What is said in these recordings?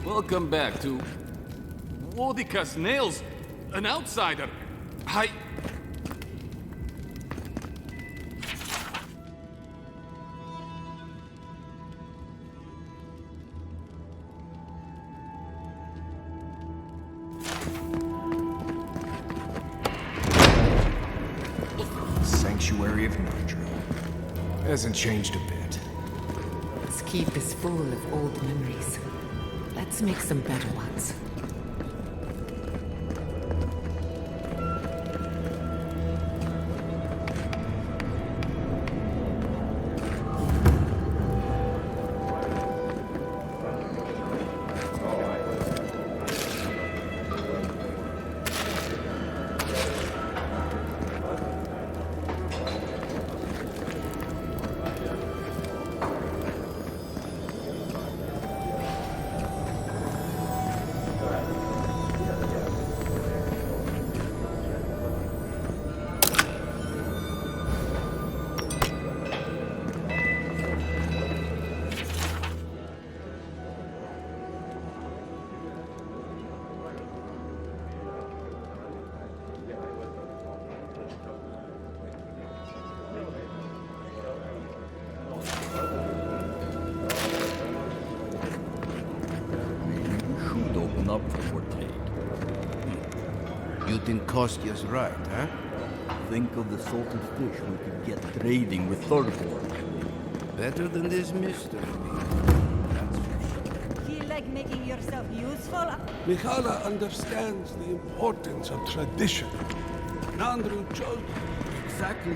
Welcome back to Wodika's Nails, an outsider. Sanctuary of Nandru. Hasn't changed a bit. This keep is full of old memories. Let's make some better ones. Up for trade. You think Kostia's right, huh? Think of the salted fish we could get trading with Thorborg. Better than this mystery. That's for sure. You like making yourself useful? Mikhala understands the importance of tradition. Nandru chose Exactly.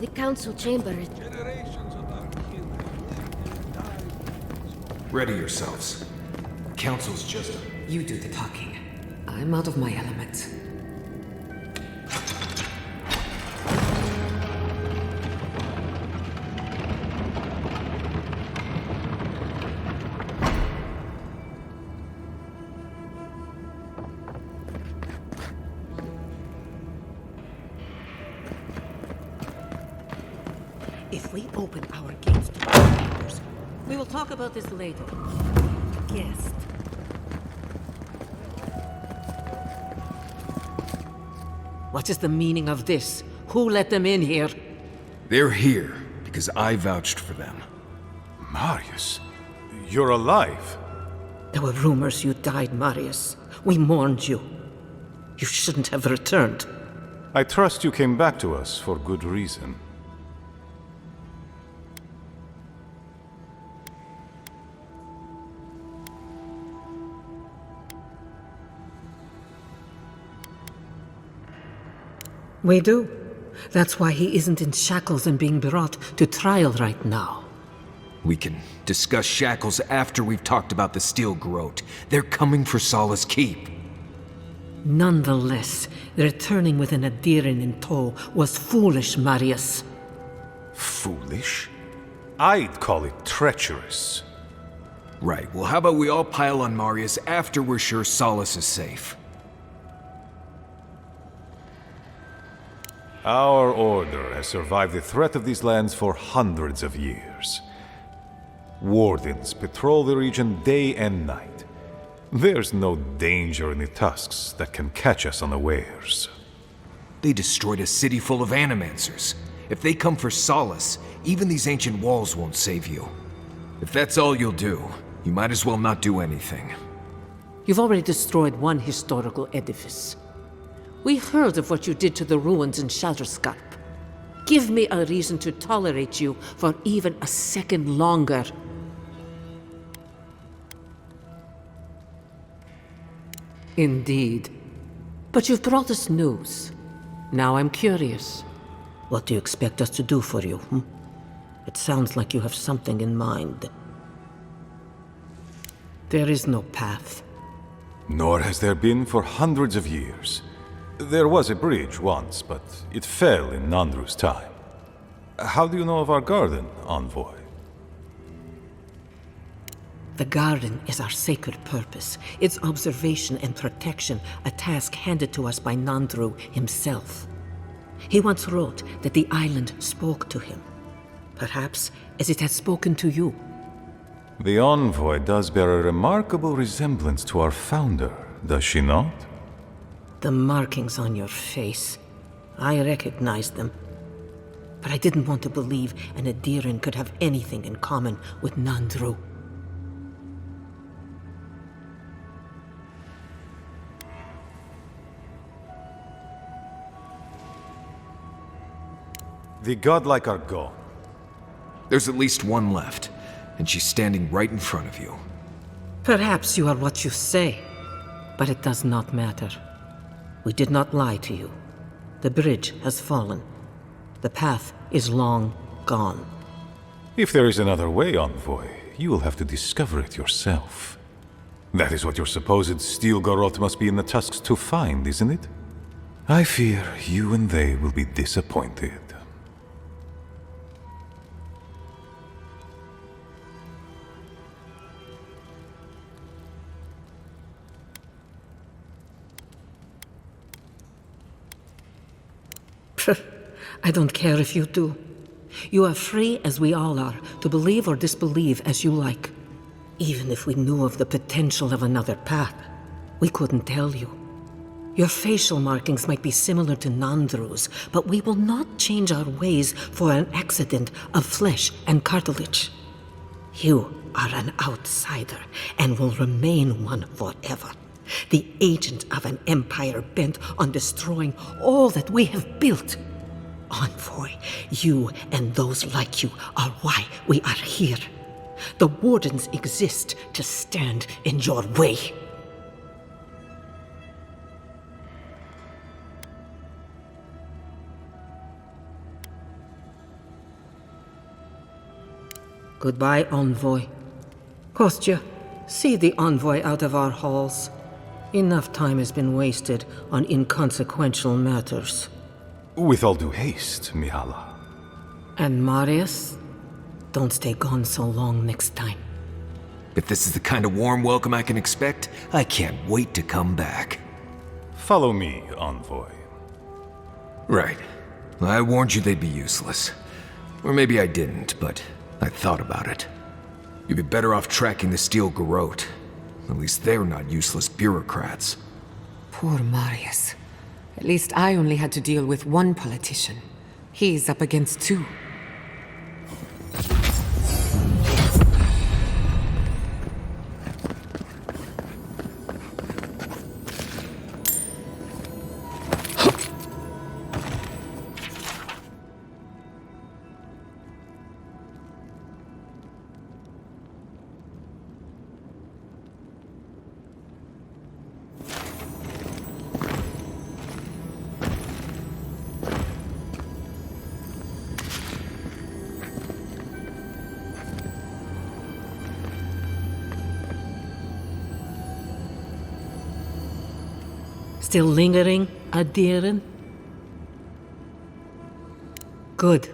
The council chamber. generations of our kin lived and died. Ready yourselves. Council's just... You do the talking. I'm out of my element. If we open our gates to our neighbors, we will talk about this later. Guest. What is the meaning of this? Who let them in here? They're here because I vouched for them. Marius, you're alive. There were rumors you died, Marius. We mourned you. You shouldn't have returned. I trust you came back to us for good reason. We do. That's why he isn't in shackles and being brought to trial right now. We can discuss shackles after we've talked about the Steel Groat. They're coming for Solace Keep. Nonetheless, returning with an Adirin in tow was foolish, Marius. Foolish? I'd call it treacherous. Right, well how about we all pile on Marius after we're sure Solace is safe? Our order has survived the threat of these lands for hundreds of years. Wardens patrol the region day and night. There's no danger in the tusks that can catch us unawares. They destroyed a city full of animancers. If they come for Solace, even these ancient walls won't save you. If that's all you'll do, you might as well not do anything. You've already destroyed one historical edifice. We heard of what you did to the ruins in Shatterscarp. Give me a reason to tolerate you for even a second longer. Indeed. But you've brought us news. Now I'm curious. What do you expect us to do for you, It sounds like you have something in mind. There is no path. Nor has there been for hundreds of years. There was a bridge once, but it fell in Nandru's time. How do you know of our garden, Envoy? The garden is our sacred purpose, its observation and protection, a task handed to us by Nandru himself. He once wrote that the island spoke to him. perhaps, as it has spoken to you. The envoy does bear a remarkable resemblance to our founder, does she not? The markings on your face. I recognized them. But I didn't want to believe an Adiran could have anything in common with Nandru. The godlike are gone. There's at least one left, and she's standing right in front of you. Perhaps you are what you say, but it does not matter. We did not lie to you. The bridge has fallen. The path is long gone. If there is another way, envoy, you will have to discover it yourself. That is what your supposed steel garrote must be in the tusks to find, isn't it? I fear you and they will be disappointed. I don't care if you do. You are free, as we all are, to believe or disbelieve as you like. Even if we knew of the potential of another path, we couldn't tell you. Your facial markings might be similar to Nandru's, but we will not change our ways for an accident of flesh and cartilage. You are an outsider, and will remain one forever. The agent of an empire bent on destroying all that we have built. Envoy, you and those like you are why we are here. The Wardens exist to stand in your way. Goodbye, Envoy. Kostya, see the Envoy out of our halls. Enough time has been wasted on inconsequential matters. With all due haste, Mihala. And Marius? Don't stay gone so long next time. If this is the kind of warm welcome I can expect, I can't wait to come back. Follow me, envoy. Right. I warned you they'd be useless. Or maybe I didn't, but I thought about it. You'd be better off tracking the steel garrote. At least they're not useless bureaucrats. Poor Marius. At least I only had to deal with one politician. He's up against two. Still lingering, Adiran? Good.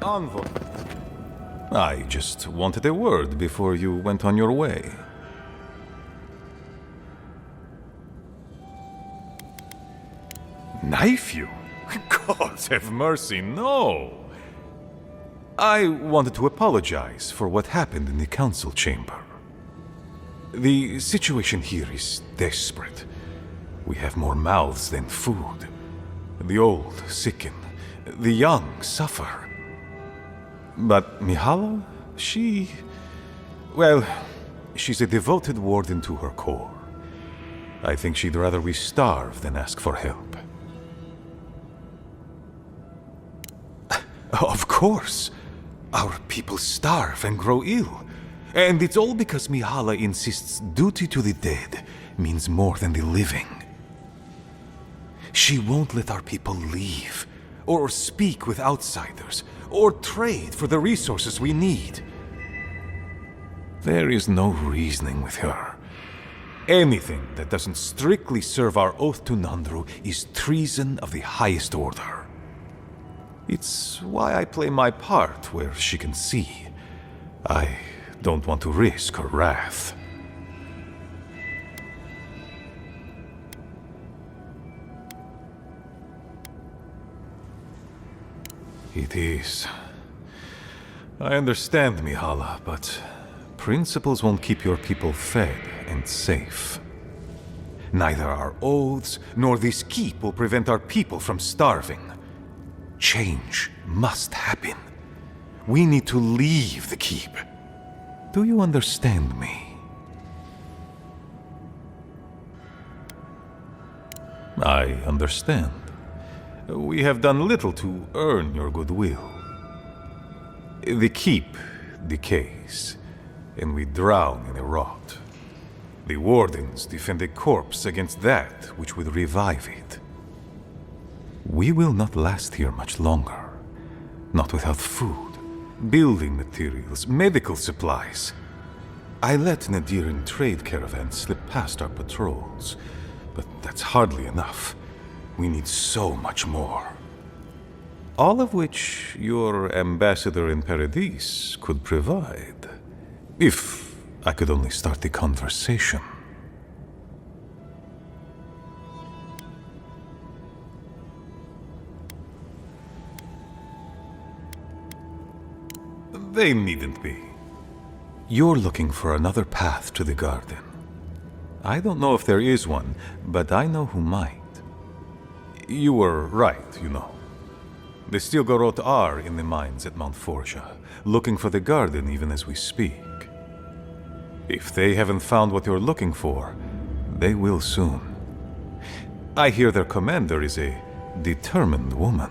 Envoy. I just wanted a word before you went on your way. Knife you? God have mercy, no! I wanted to apologize for what happened in the council chamber. The situation here is desperate. We have more mouths than food. The old sicken, the young suffer. But Mihala, she's a devoted warden to her core. I think she'd rather we starve than ask for help. Of course. Our people starve and grow ill. And it's all because Mihala insists duty to the dead means more than the living. She won't let our people leave, or speak with outsiders, or trade for the resources we need. There is no reasoning with her. Anything that doesn't strictly serve our oath to Nandru is treason of the highest order. It's why I play my part where she can see. I don't want to risk her wrath. It is. I understand, Mihala, but principles won't keep your people fed and safe. Neither our oaths nor this keep will prevent our people from starving. Change must happen. We need to leave the keep. Do you understand me? I understand. We have done little to earn your goodwill. The keep decays, and we drown in a rot. The wardens defend a corpse against that which would revive it. We will not last here much longer. Not without food, building materials, medical supplies. I let Nadiran trade caravans slip past our patrols, but that's hardly enough. We need so much more. All of which your ambassador in Paradise could provide. If I could only start the conversation. They needn't be. You're looking for another path to the garden. I don't know if there is one, but I know who might. You were right, you know. The Stilgarot are in the mines at Mount Forja, looking for the garden even as we speak. If they haven't found what you're looking for, they will soon. I hear their commander is a determined woman.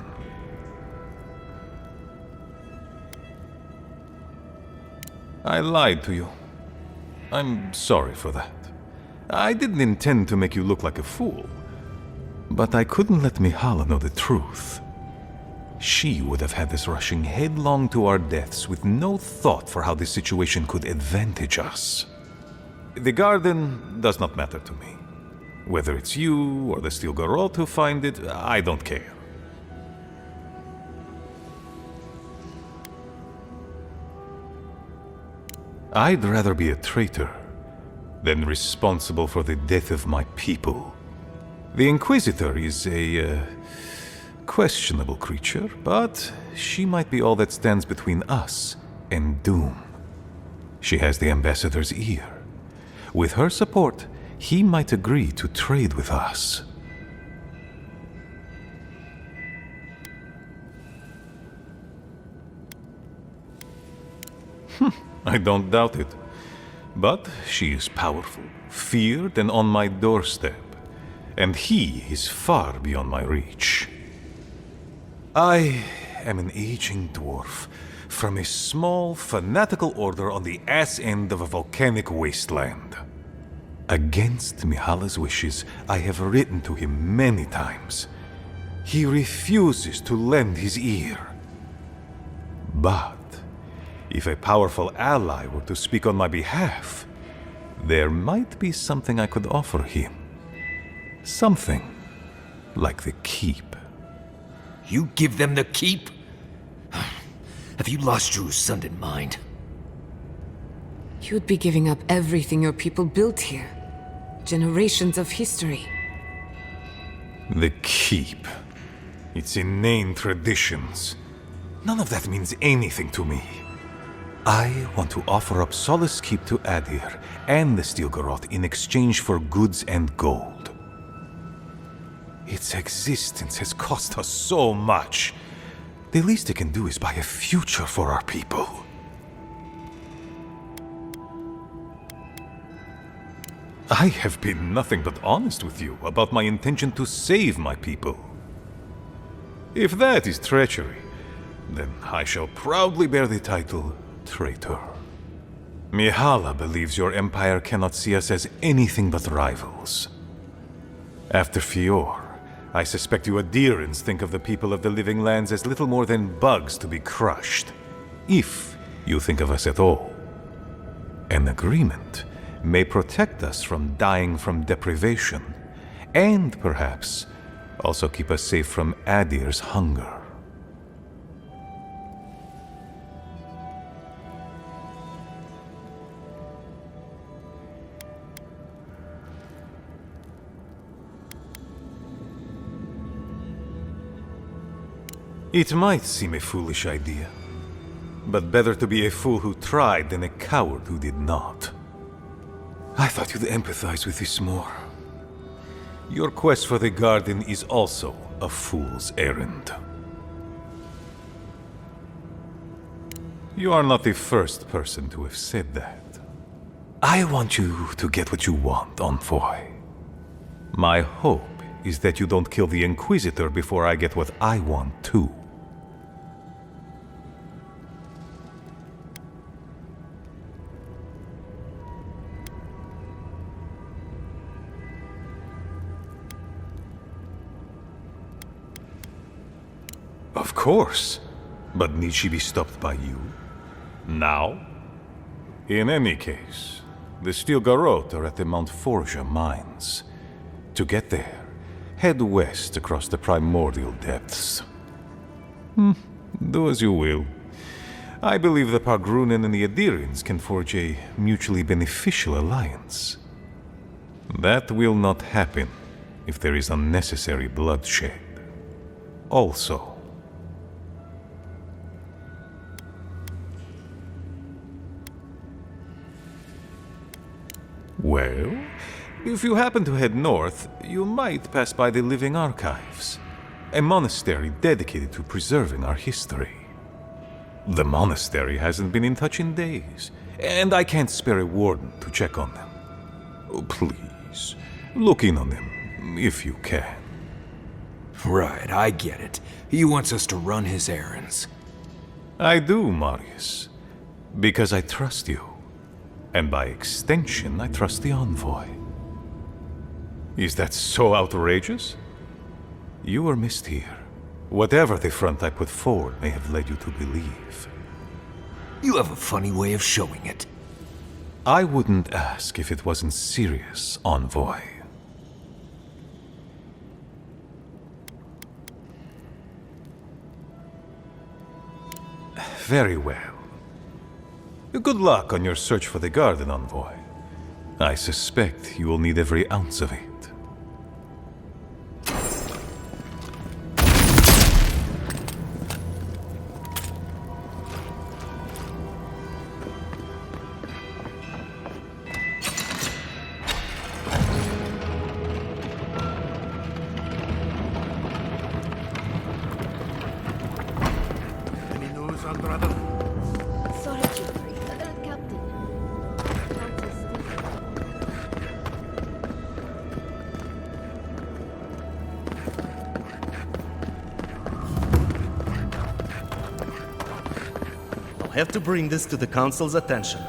I lied to you. I'm sorry for that. I didn't intend to make you look like a fool. But I couldn't let Mihala know the truth. She would have had us rushing headlong to our deaths with no thought for how this situation could advantage us. The garden does not matter to me. Whether it's you or the Stilgarot who find it, I don't care. I'd rather be a traitor than responsible for the death of my people. The Inquisitor is a questionable creature, but she might be all that stands between us and doom. She has the Ambassador's ear. With her support, he might agree to trade with us. I don't doubt it. But she is powerful, feared, and on my doorstep. And he is far beyond my reach. I am an aging dwarf from a small, fanatical order on the ass end of a volcanic wasteland. Against Mihala's wishes, I have written to him many times. He refuses to lend his ear. But if a powerful ally were to speak on my behalf, there might be something I could offer him. Something like the keep. You give them the keep? Have you lost your sounding mind? You'd be giving up everything your people built here. Generations of history. The keep. Its inane traditions. None of that means anything to me. I want to offer up Solace Keep to Adir and the Steel Garrote in exchange for goods and gold. Its existence has cost us so much. The least it can do is buy a future for our people. I have been nothing but honest with you about my intention to save my people. If that is treachery, then I shall proudly bear the title traitor. Mihala believes your empire cannot see us as anything but rivals. After Fior, I suspect you Adirans think of the people of the Living Lands as little more than bugs to be crushed, if you think of us at all. An agreement may protect us from dying from deprivation, and perhaps also keep us safe from Adir's hunger. It might seem a foolish idea, but better to be a fool who tried than a coward who did not. I thought you'd empathize with this more. Your quest for the garden is also a fool's errand. You are not the first person to have said that. I want you to get what you want, Envoy. My hope is that you don't kill the Inquisitor before I get what I want too. Of course. But need she be stopped by you? Now? In any case, the Steel Garrote are at the Mount Forja mines. To get there, head west across the primordial depths. Do as you will. I believe the Pargrunen and the Adirians can forge a mutually beneficial alliance. That will not happen if there is unnecessary bloodshed. Also, well, if you happen to head north, you might pass by the Living Archives, a monastery dedicated to preserving our history. The monastery hasn't been in touch in days, and I can't spare a warden to check on them. Oh, please, look in on them, if you can. Right, I get it. He wants us to run his errands. I do, Marius, because I trust you. And by extension, I trust the Envoy. Is that so outrageous? You were missed here. Whatever the front I put forward may have led you to believe. You have a funny way of showing it. I wouldn't ask if it wasn't serious, Envoy. Very well. Good luck on your search for the garden, Envoy. I suspect you will need every ounce of it. Any news, Andrada? Sorry, Jeffrey. Captain. I'll have to bring this to the Council's attention.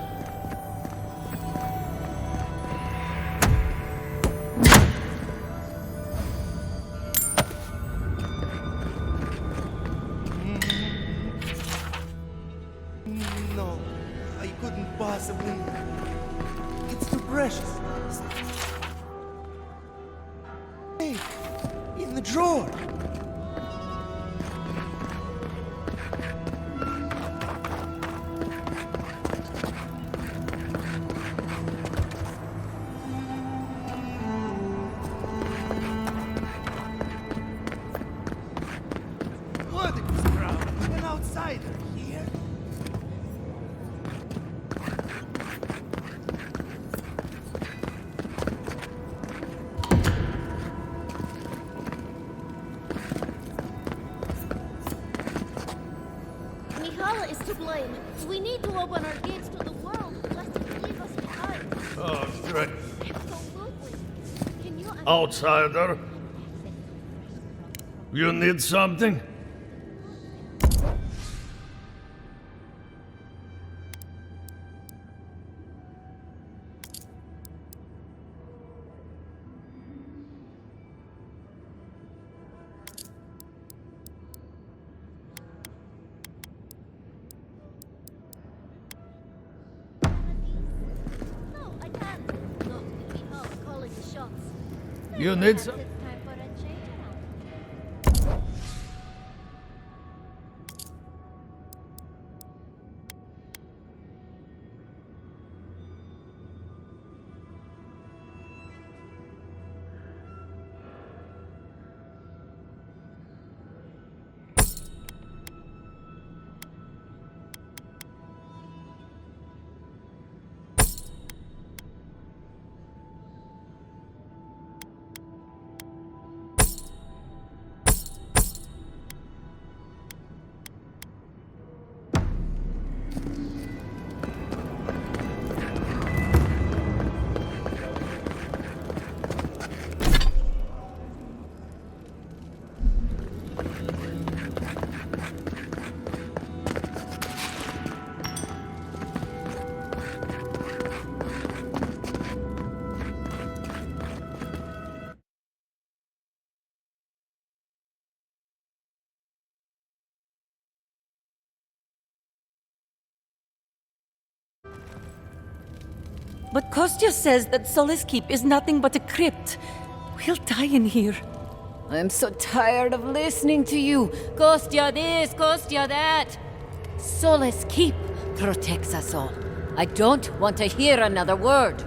No, I couldn't possibly. It's too precious. Hey, in the drawer. Look at this crowd. And outside. to blame. We need to open our gates to the world, lest it leave us behind. Oh, great. Absolutely. Can you... Outsider. You need something? No, I can't. Not with me help calling the shots. You need some... It's time for a change around. But Kostya says that Solace Keep is nothing but a crypt. We'll die in here. I'm so tired of listening to you. Kostya this, Kostya that. Solace Keep protects us all. I don't want to hear another word.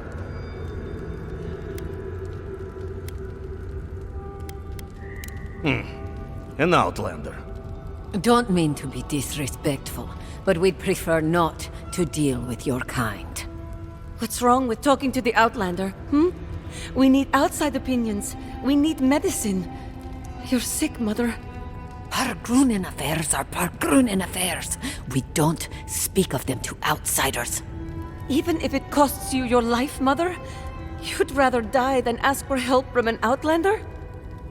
An outlander. Don't mean to be disrespectful, but we'd prefer not to deal with your kind. What's wrong with talking to the Outlander, We need outside opinions. We need medicine. You're sick, Mother. Pargrunen affairs are Pargrunen affairs. We don't speak of them to outsiders. Even if it costs you your life, Mother? You'd rather die than ask for help from an Outlander?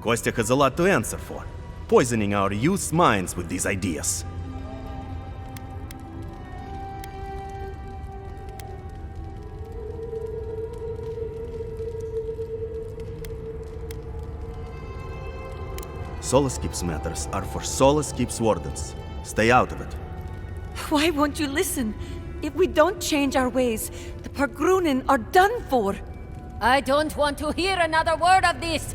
Kostya has a lot to answer for, poisoning our youth's minds with these ideas. Solace Keep's matters are for Solace Keep's wardens. Stay out of it. Why won't you listen? If we don't change our ways, the Pargrunen are done for. I don't want to hear another word of this.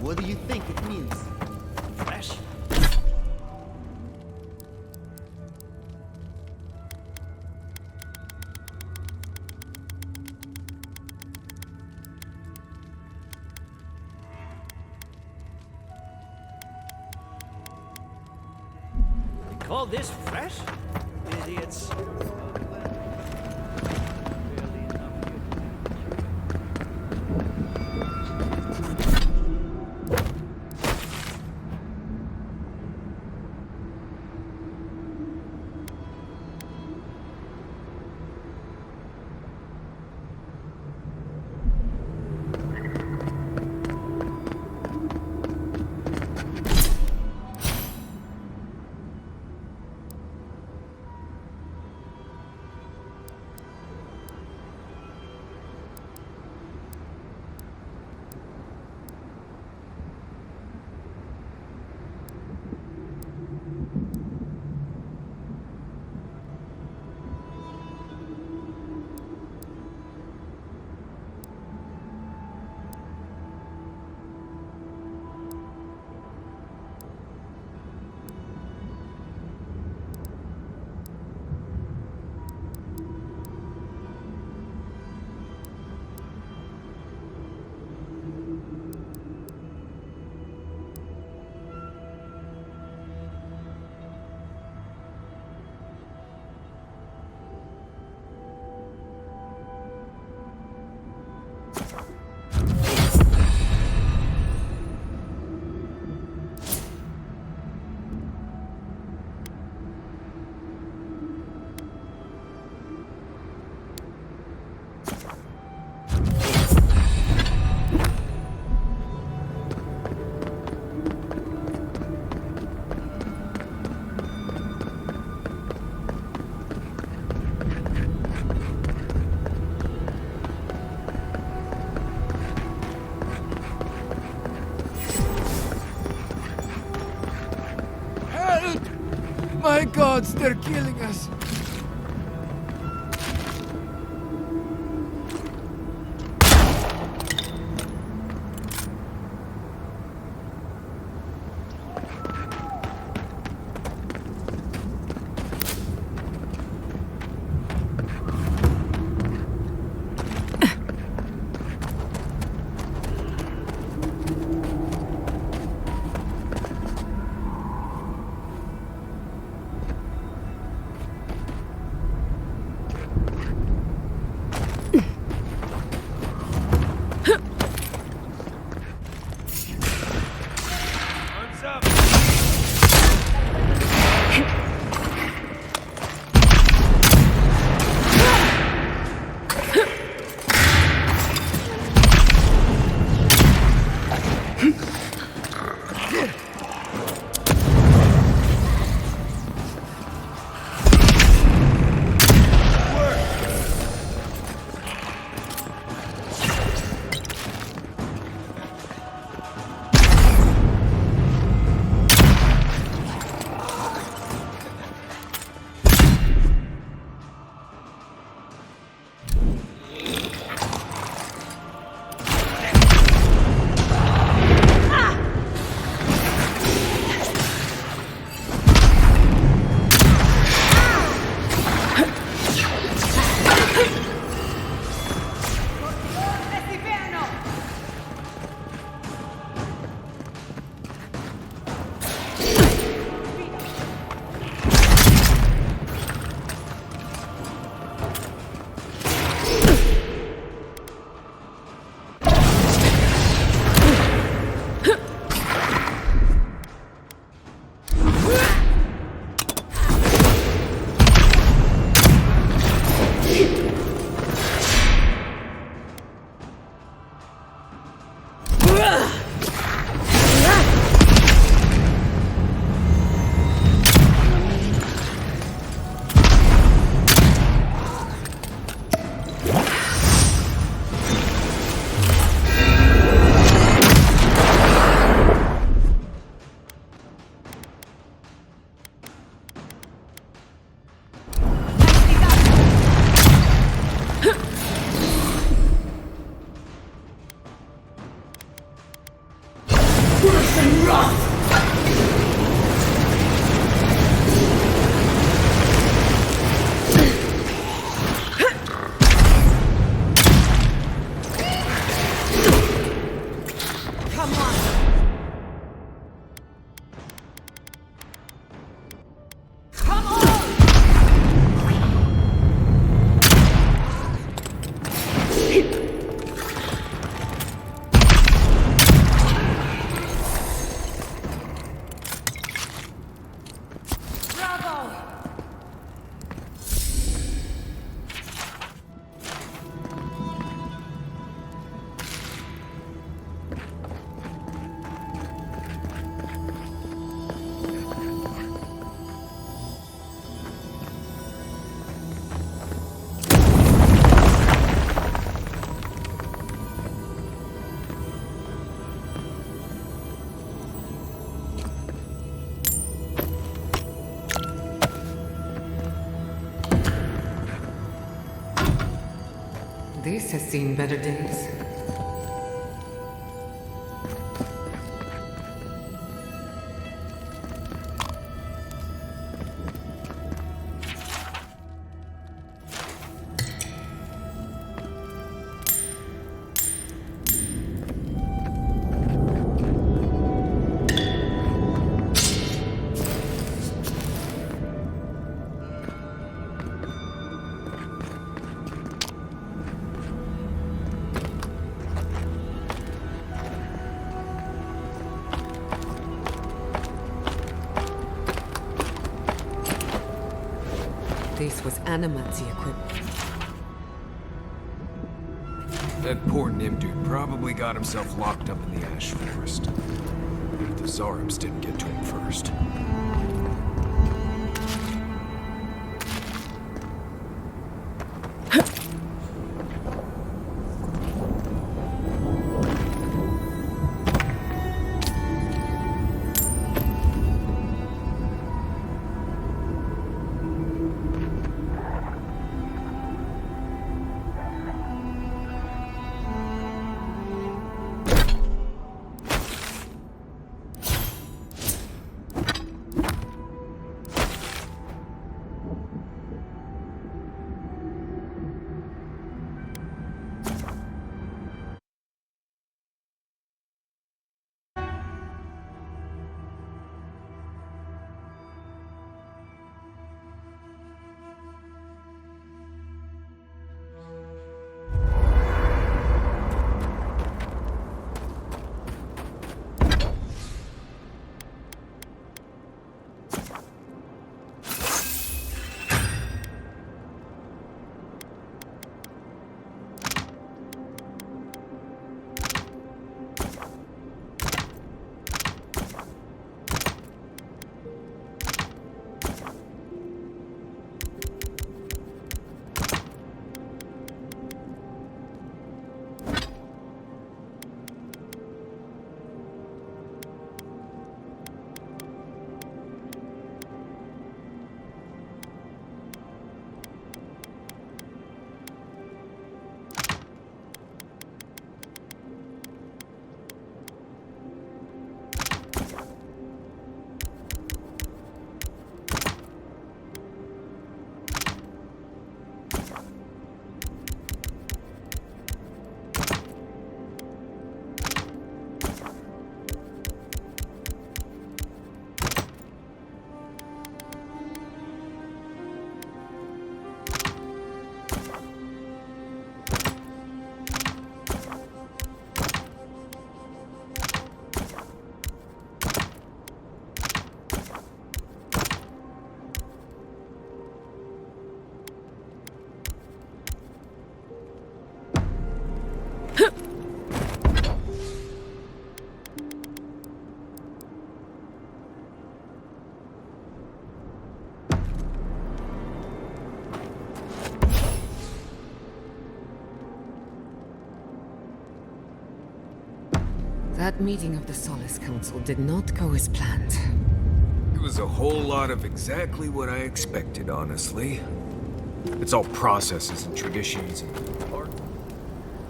What do you think it means? Fresh? Call this fresh? Idiots. My gods, they're killing us! This has seen better days. This was Animancy equipment. That poor Nim dude probably got himself locked up in the Ash Forest. The Zarims didn't get to him first. That meeting of the Solace Council did not go as planned. It was a whole lot of exactly what I expected, honestly. It's all processes and traditions and art.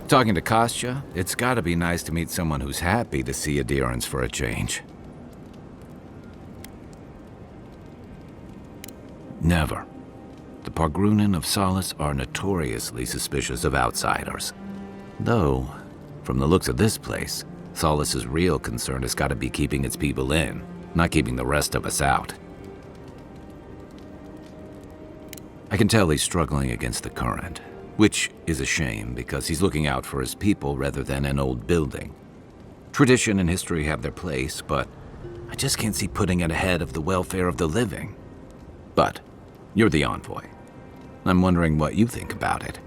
Talking to Kostya, it's gotta be nice to meet someone who's happy to see adherence for a change. Never. The Pargrunen of Solace are notoriously suspicious of outsiders. Though, from the looks of this place, Solace's real concern has gotta be keeping its people in, not keeping the rest of us out. I can tell he's struggling against the current, which is a shame because he's looking out for his people rather than an old building. Tradition and history have their place, but I just can't see putting it ahead of the welfare of the living. But you're the envoy. I'm wondering what you think about it.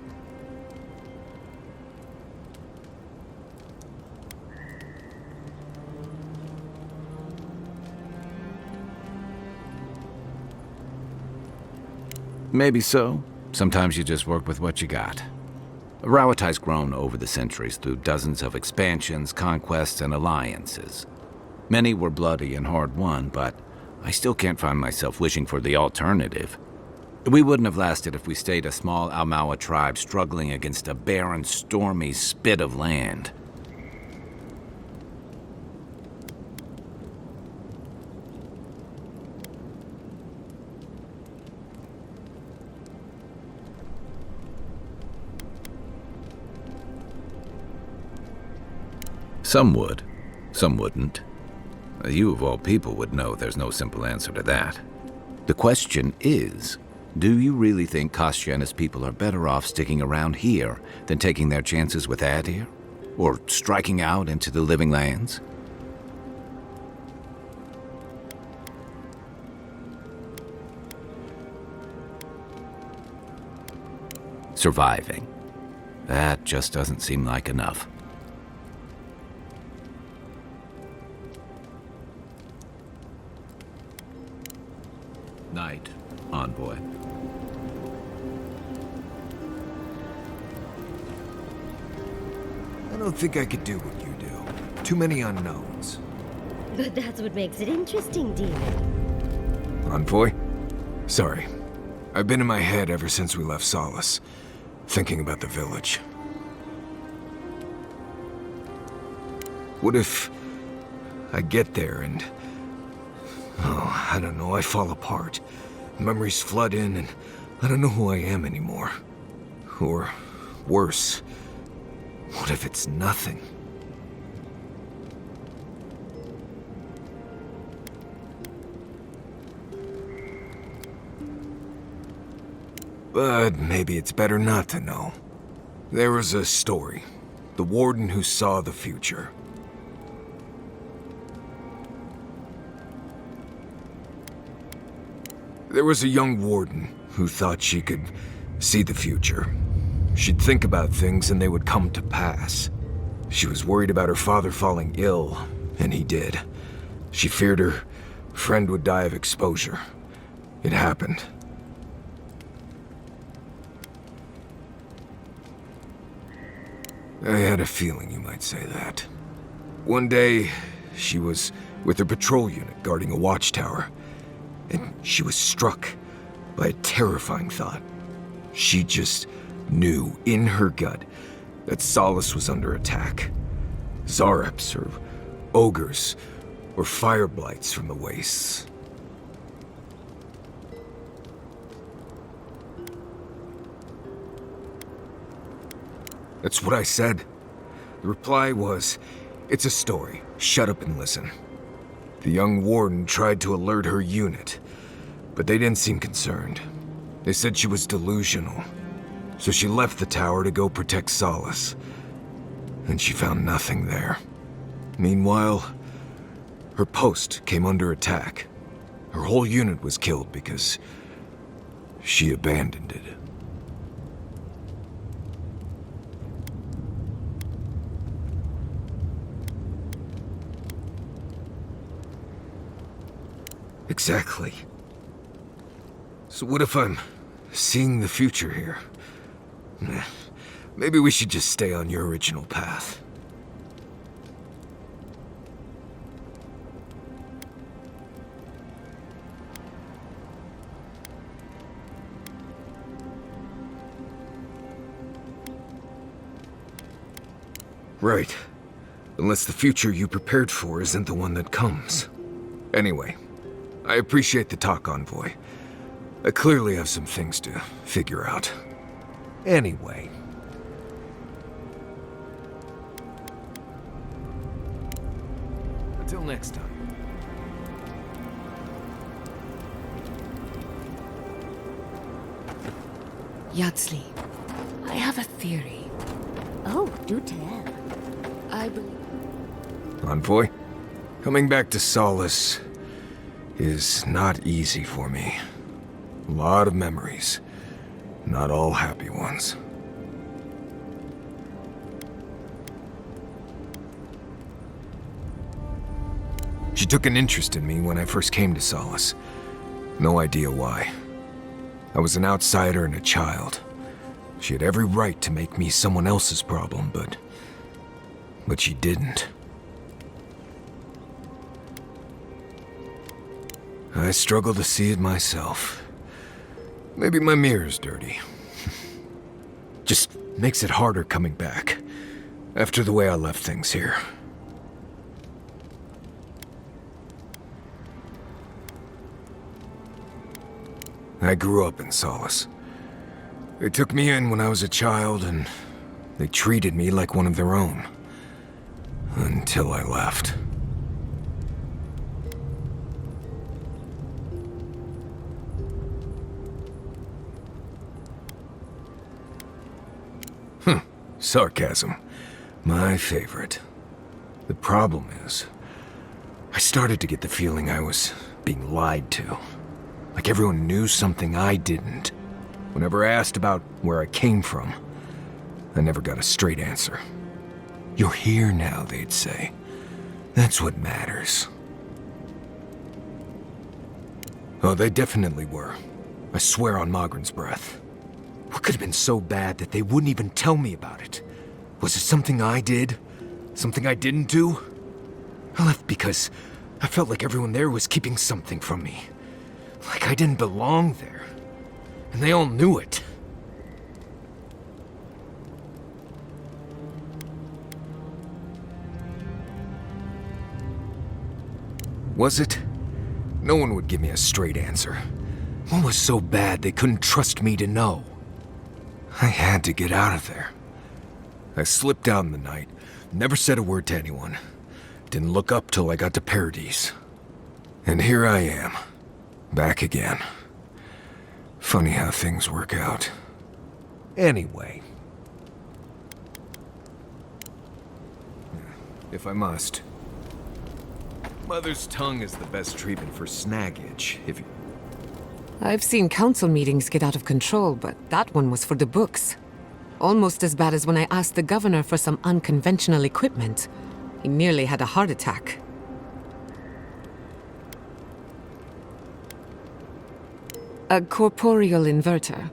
Maybe so. Sometimes you just work with what you got. Rawatai's grown over the centuries through dozens of expansions, conquests, and alliances. Many were bloody and hard-won, but I still can't find myself wishing for the alternative. We wouldn't have lasted if we stayed a small Almawa tribe struggling against a barren, stormy spit of land. Some would, some wouldn't. You of all people would know there's no simple answer to that. The question is, do you really think Kostya and his people are better off sticking around here than taking their chances with Adir? Or striking out into the living lands? Surviving. That just doesn't seem like enough. Night, envoy. I don't think I could do what you do. Too many unknowns. But that's what makes it interesting, Demon. Envoy? Sorry. I've been in my head ever since we left Solace, thinking about the village. What if I get there and... oh, I don't know, I fall apart. Memories flood in and I don't know who I am anymore. Or worse, what if it's nothing? But maybe it's better not to know. There was a story. The warden who saw the future. There was a young warden who thought she could see the future. She'd think about things and they would come to pass. She was worried about her father falling ill, and he did. She feared her friend would die of exposure. It happened. I had a feeling you might say that. One day, she was with her patrol unit guarding a watchtower, and she was struck by a terrifying thought. She just knew in her gut that Solace was under attack. Zareps or ogres or fire blights from the wastes. That's what I said. The reply was, "It's a story. Shut up and listen." The young warden tried to alert her unit, but they didn't seem concerned. They said she was delusional. So she left the tower to go protect Solace. And she found nothing there. Meanwhile, her post came under attack. Her whole unit was killed because she abandoned it. Exactly. So what if I'm seeing the future here? Maybe we should just stay on your original path. Right. Unless the future you prepared for isn't the one that comes. Anyway, I appreciate the talk, Envoy. I clearly have some things to figure out. Anyway. Until next time. Yatsley, I have a theory. Oh, do tell. I believe... Envoy, coming back to Solace is not easy for me. A lot of memories, not all happy ones. She took an interest in me when I first came to Solace. No idea why. I was an outsider and a child. She had every right to make me someone else's problem, but she didn't. I struggle to see it myself. Maybe my mirror's dirty. Just makes it harder coming back, after the way I left things here. I grew up in Solace. They took me in when I was a child, and they treated me like one of their own. Until I left. Sarcasm. My favorite. The problem is, I started to get the feeling I was being lied to. Like everyone knew something I didn't. Whenever I asked about where I came from, I never got a straight answer. You're here now, they'd say. That's what matters. Oh, they definitely were. I swear on Magrin's breath. What could have been so bad that they wouldn't even tell me about it? Was it something I did? Something I didn't do? I left because I felt like everyone there was keeping something from me. Like I didn't belong there. And they all knew it. Was it? No one would give me a straight answer. What was so bad they couldn't trust me to know? I had to get out of there. I slipped out in the night, never said a word to anyone. Didn't look up till I got to Paradise. And here I am, back again. Funny how things work out. Anyway. If I must. Mother's tongue is the best treatment for snaggage, if you... I've seen council meetings get out of control, but that one was for the books. Almost as bad as when I asked the governor for some unconventional equipment. He nearly had a heart attack. A corporeal inverter.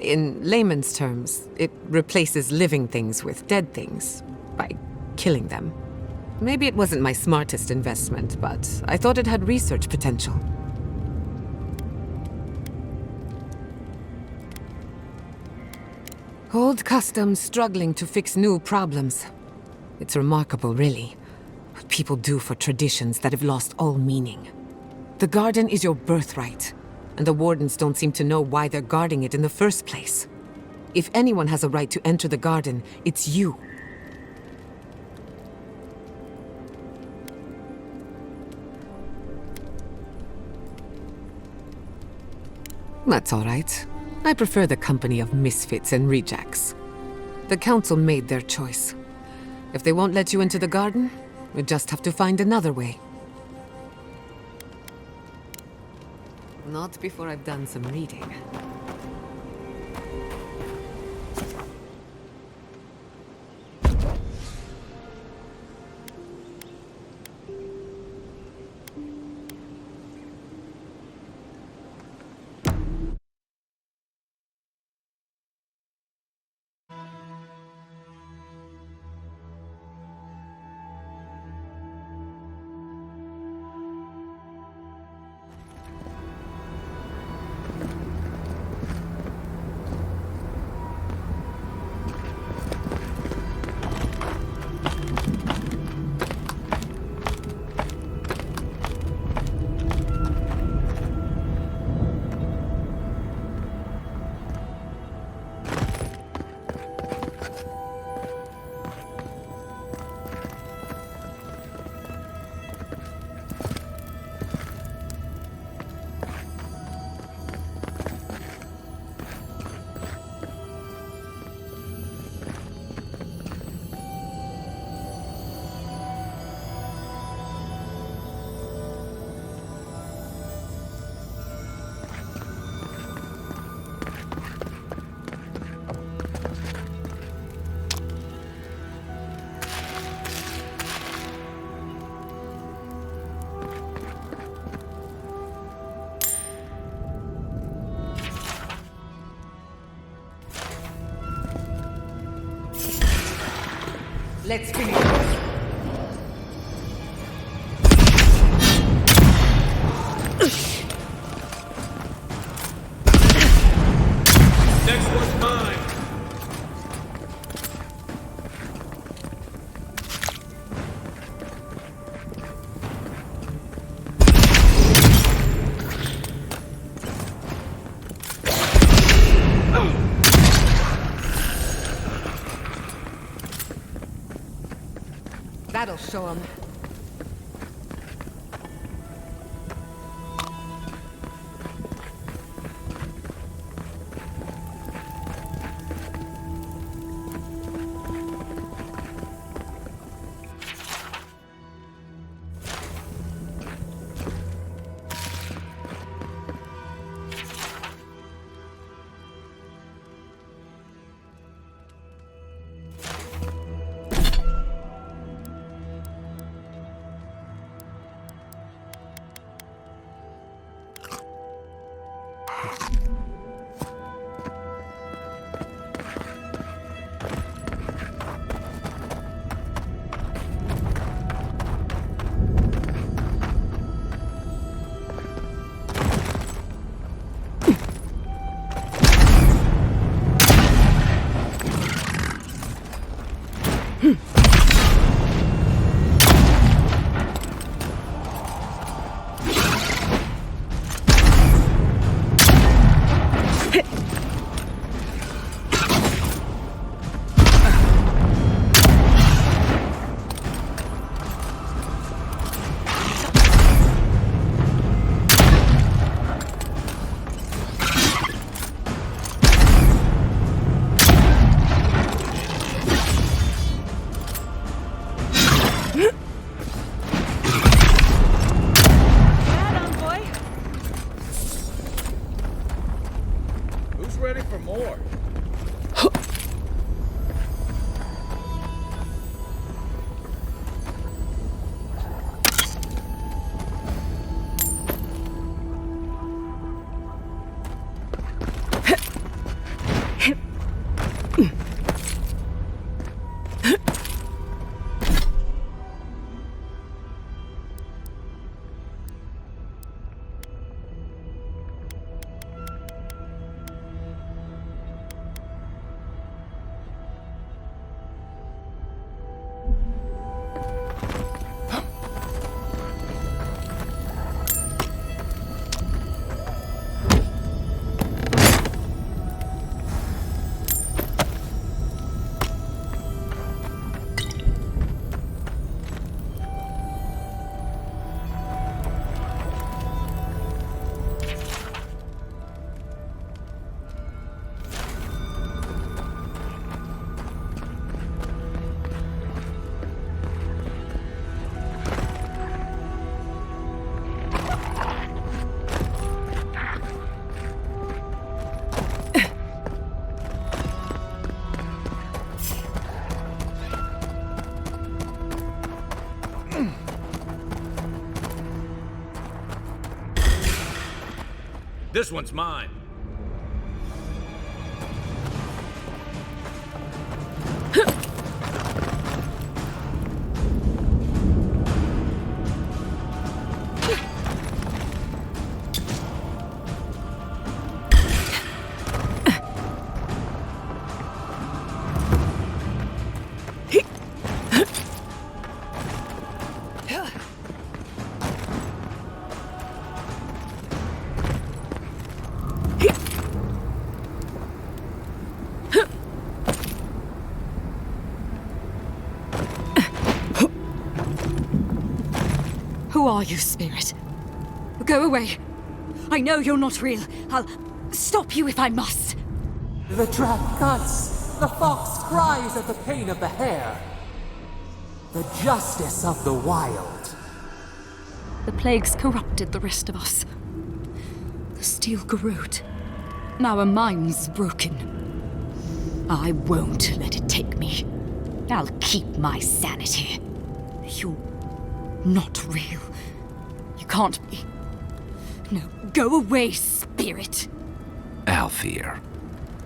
In layman's terms, it replaces living things with dead things by killing them. Maybe it wasn't my smartest investment, but I thought it had research potential. Old customs struggling to fix new problems. It's remarkable, really, what people do for traditions that have lost all meaning. The garden is your birthright, and the wardens don't seem to know why they're guarding it in the first place. If anyone has a right to enter the garden, it's you. That's all right. I prefer the company of misfits and rejects. The council made their choice. If they won't let you into the garden, we just have to find another way. Not before I've done some reading. Let's finish this. Next one's mine. That'll show 'em. Ready for more. This one's mine. Who are you, spirit? Go away. I know you're not real. I'll stop you if I must. The trap cuts. The fox cries at the pain of the hare. The justice of the wild. The plague's corrupted the rest of us. The steel garrote. Our minds broken. I won't let it take me. I'll keep my sanity. You're not real. You can't be. No, go away, spirit. Alfear.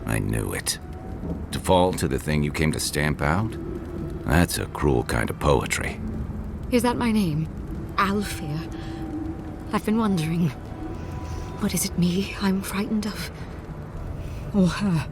I knew it. To fall to the thing you came to stamp out? That's a cruel kind of poetry. Is that my name? Alfea? I've been wondering. But is it me I'm frightened of? Or her?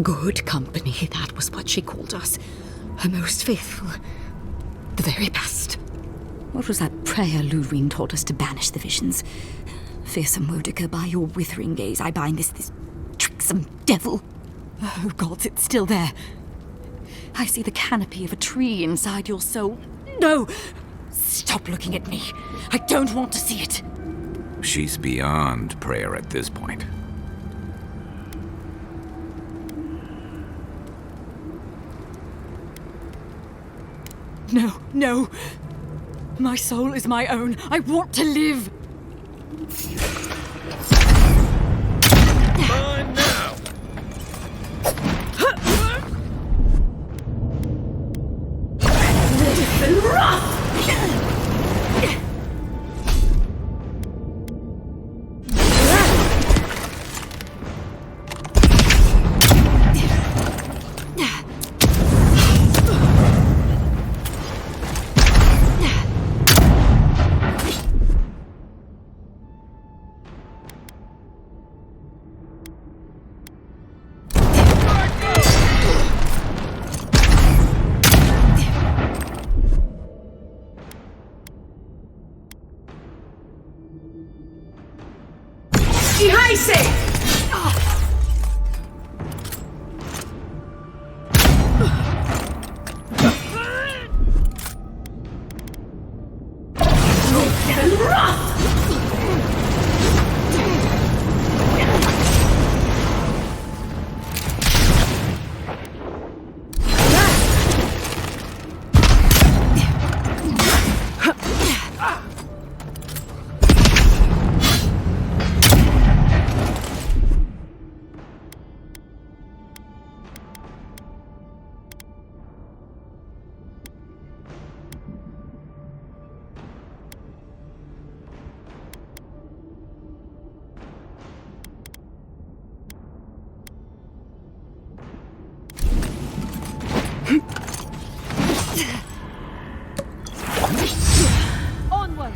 Good company, that was what she called us. Her most faithful. The very best. What was that prayer Lureen taught us to banish the visions? Fearsome Modica, by your withering gaze, I bind this tricksome devil. Oh, gods, it's still there. I see the canopy of a tree inside your soul. No! Stop looking at me. I don't want to see it. She's beyond prayer at this point. No, no. My soul is my own. I want to live. Mine now. Onward!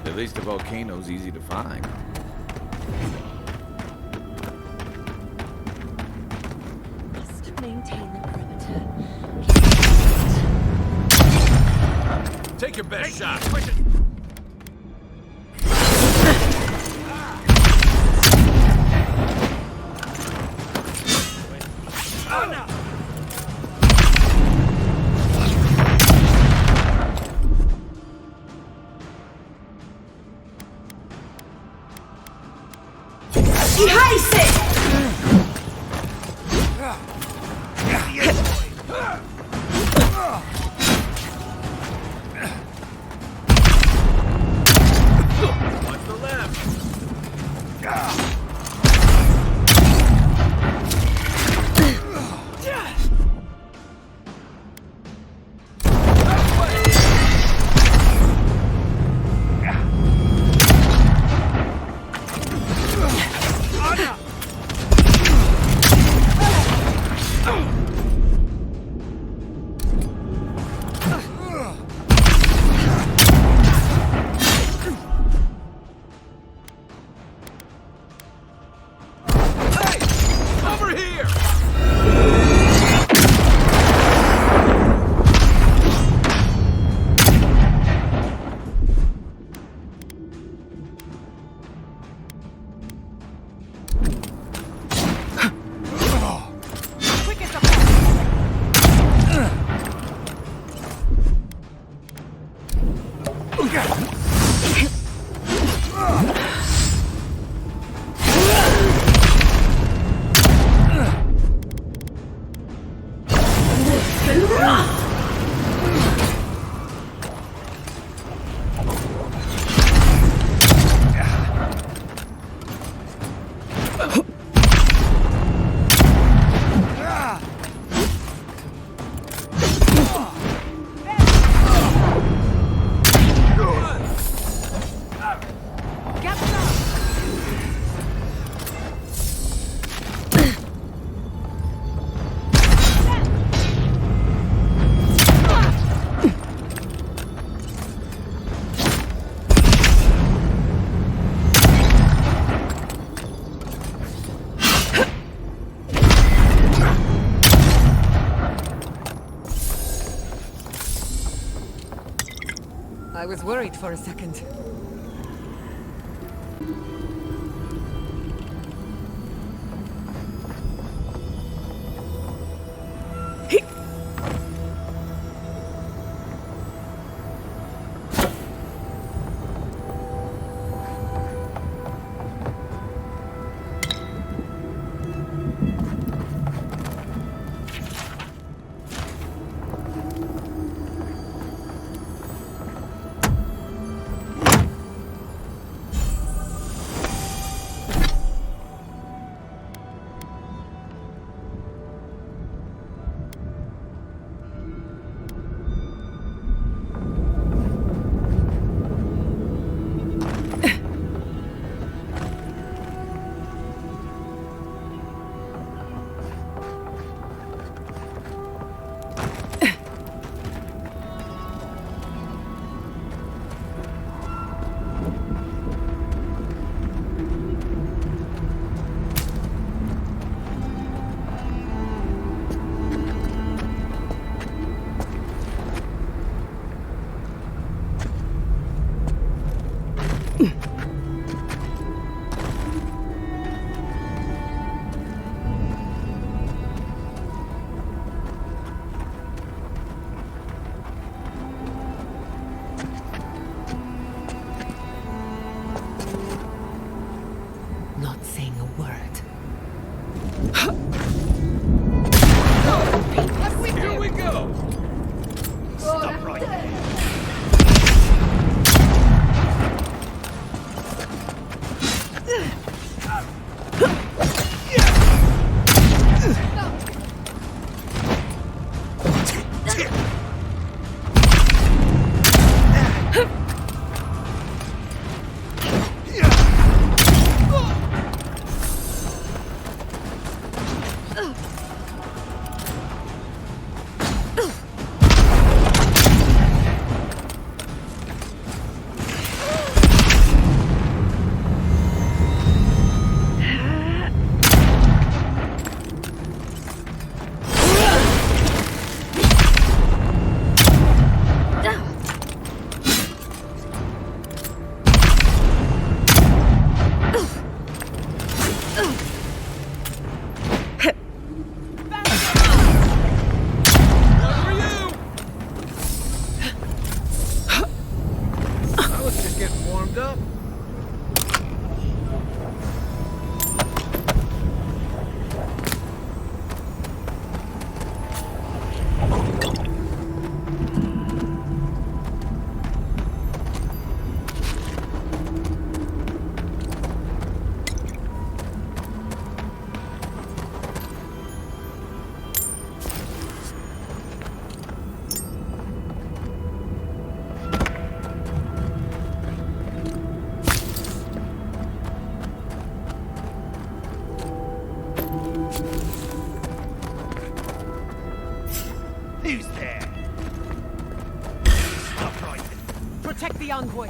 At least the volcano's easy to find. Maintain the perimeter. Take your best shot. Oh no! Watch the left. Over here! I was worried for a second. Who's there? Stop right there. Protect the envoy.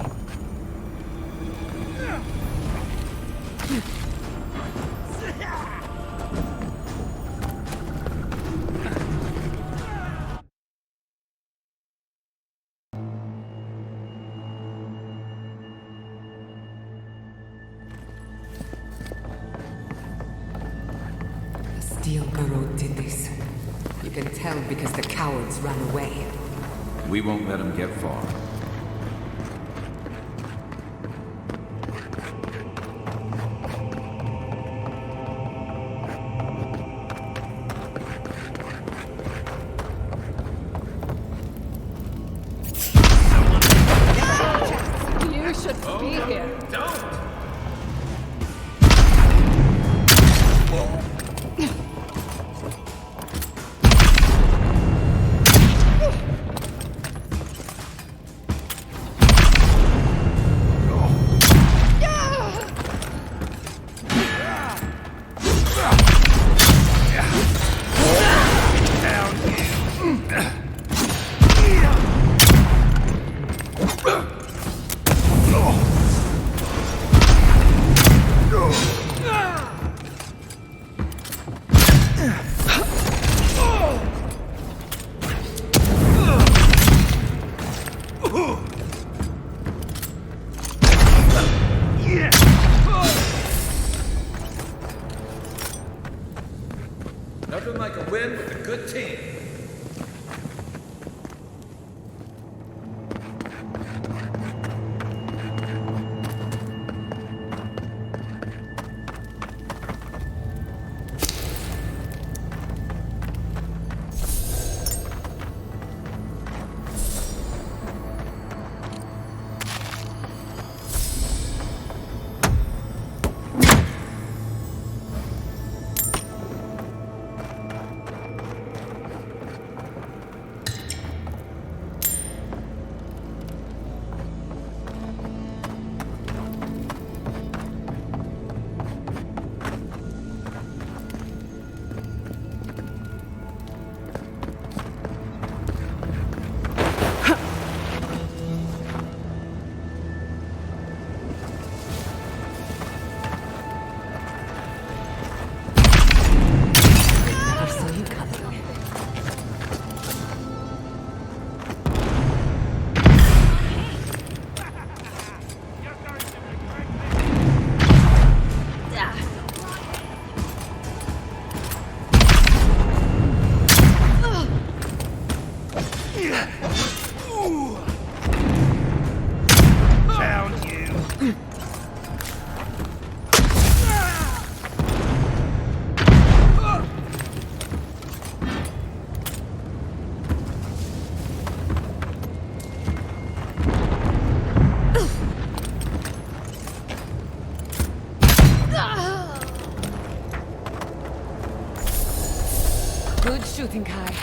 Steel Garrote did this. You can tell because the cowards ran away. We won't let him get far. You should be here. Don't! Nothing like a win with a good team. Good shooting, Kai.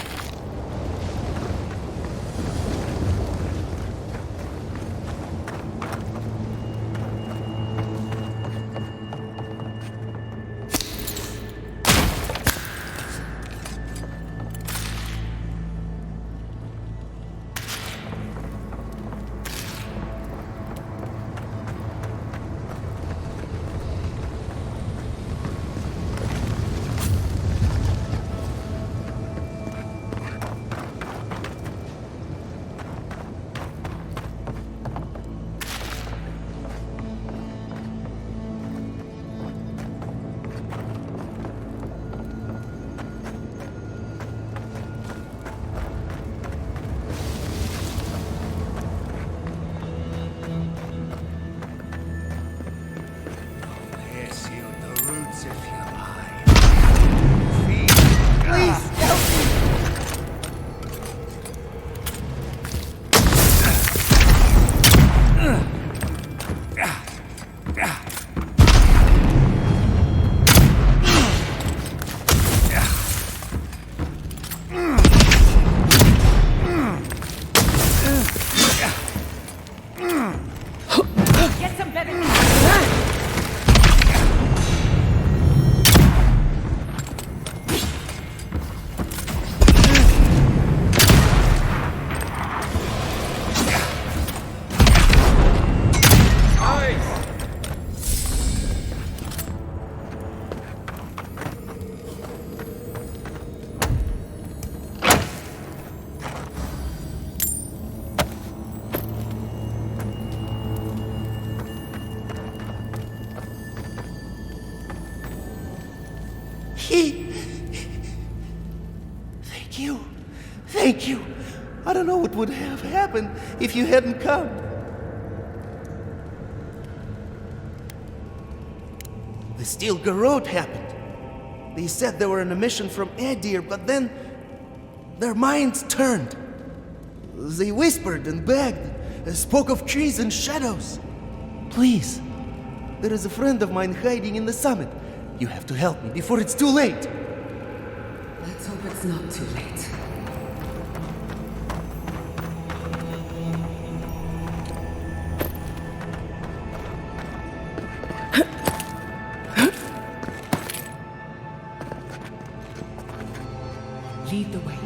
Thank you. I don't know what would have happened if you hadn't come. The Steel Garrote happened. They said they were on a mission from Adir, but then their minds turned. They whispered and begged, spoke of trees and shadows. Please, there is a friend of mine hiding in the summit. You have to help me before it's too late. Let's hope it's not too late. Lead the way.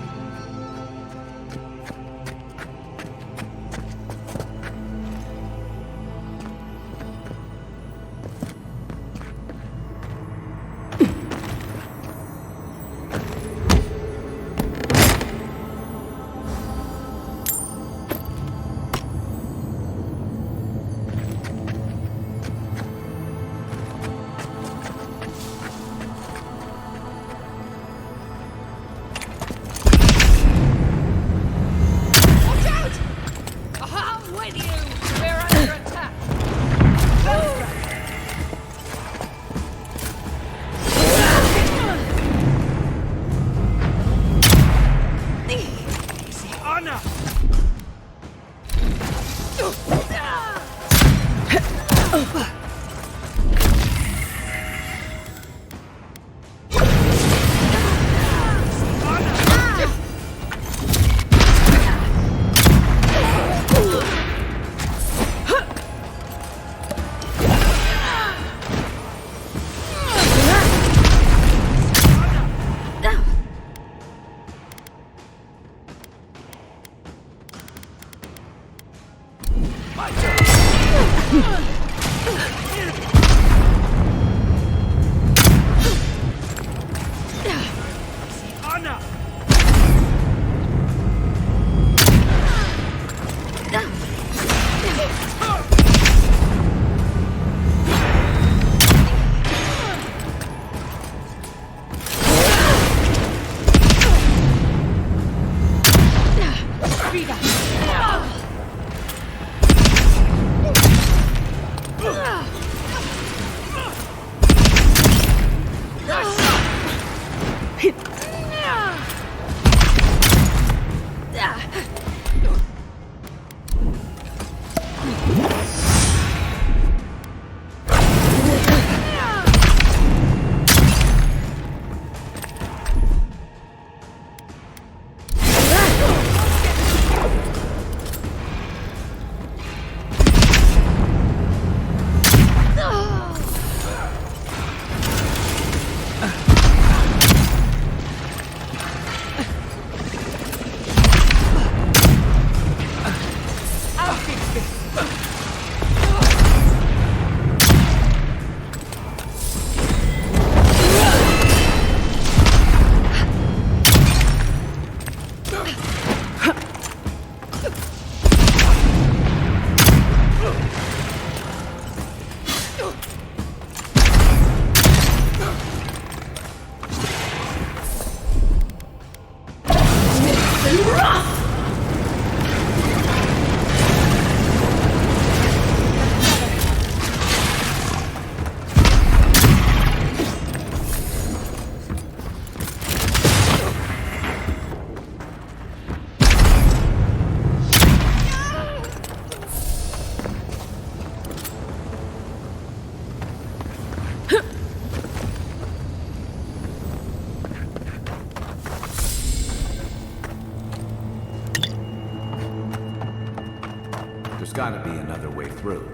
There's gotta be another way through.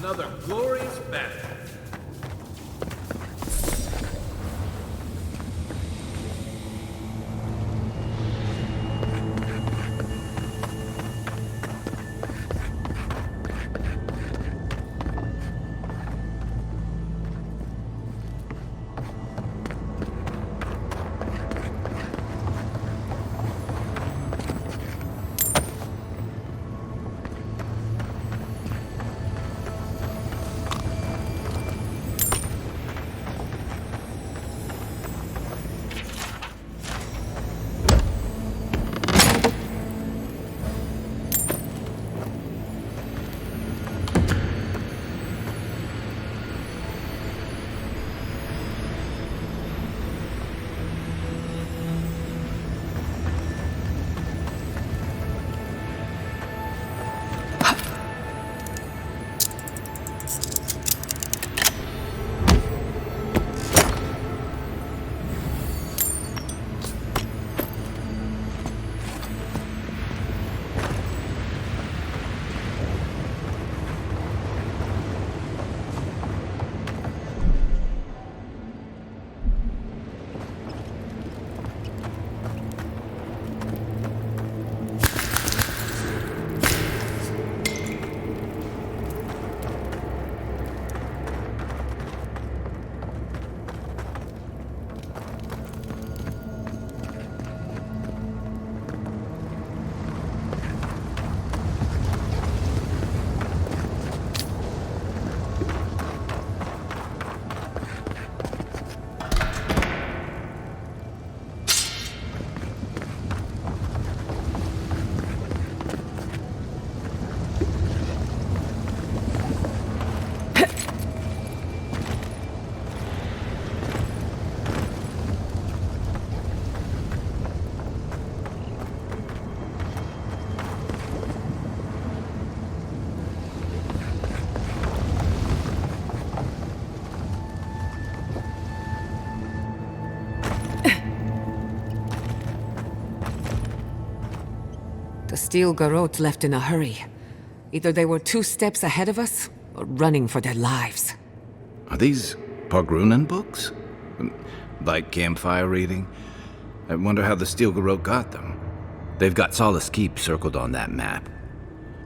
Another glorious battle. The steel garrote left in a hurry. Either they were 2 steps ahead of us, or running for their lives. Are these Pargrunen books? Like campfire reading? I wonder how the steel garrote got them. They've got Solace Keep circled on that map.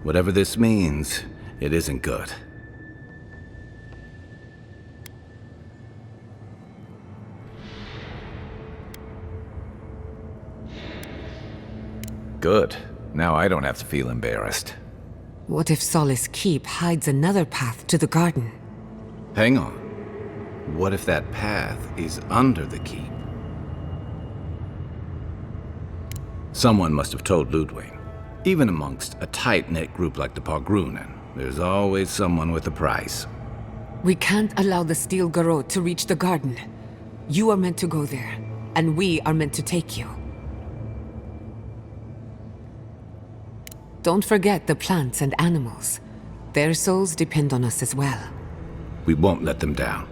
Whatever this means, it isn't good. Good. Now I don't have to feel embarrassed. What if Solace Keep hides another path to the garden? Hang on. What if that path is under the keep? Someone must have told Ludwig. Even amongst a tight-knit group like the Pargrunen, there's always someone with a price. We can't allow the steel garrote to reach the garden. You are meant to go there, and we are meant to take you. Don't forget the plants and animals. Their souls depend on us as well. We won't let them down.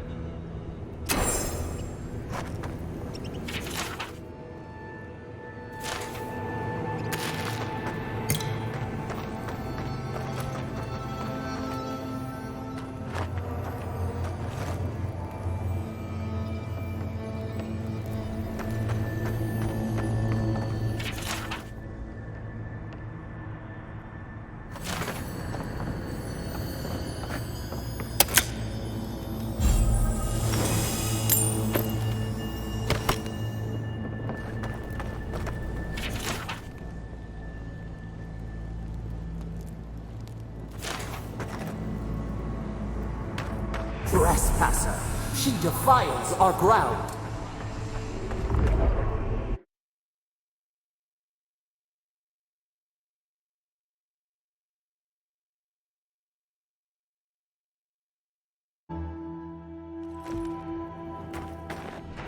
Trespasser! She defiles our ground!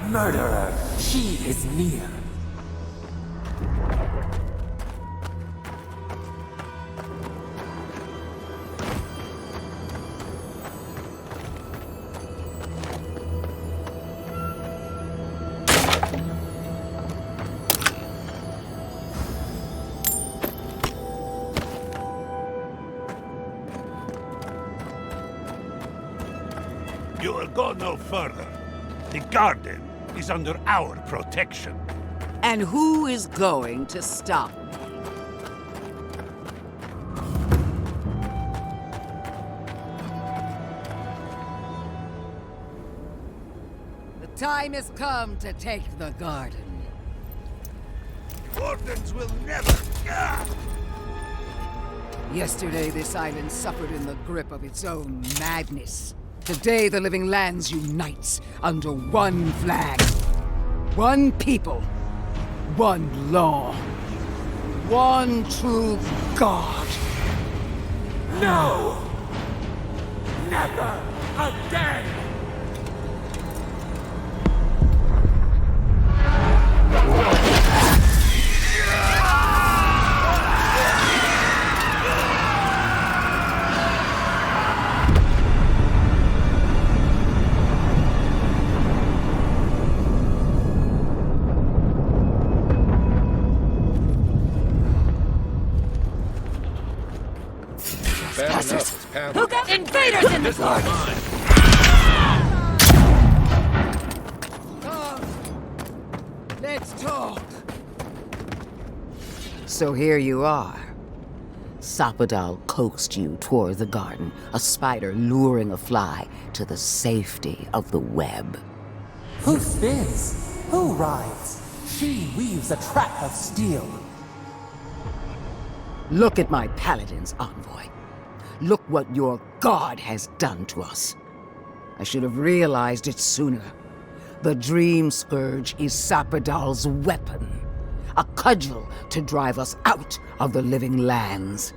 Murderer! She is near! You will go no further. The garden is under our protection. And who is going to stop me? The time has come to take the garden. Wardens will never... Yesterday, this island suffered in the grip of its own madness. Today, the living lands unites under one flag. One people. One law. One true God. No! Never again! Who got invaders in the garden? Let's talk. So here you are. Sapadal coaxed you toward the garden, a spider luring a fly to the safety of the web. Who spins? Who rides? She weaves a trap of steel. Look at my paladin's envoy. Look what your god has done to us. I should have realized it sooner. The Dream Scourge is Sapadal's weapon. A cudgel to drive us out of the living lands.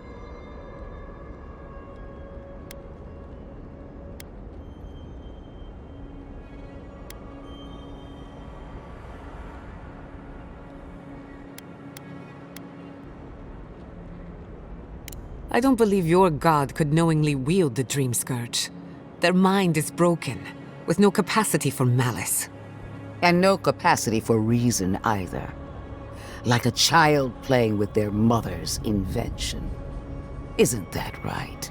I don't believe your god could knowingly wield the Dream Scourge. Their mind is broken, with no capacity for malice. And no capacity for reason either. Like a child playing with their mother's invention. Isn't that right?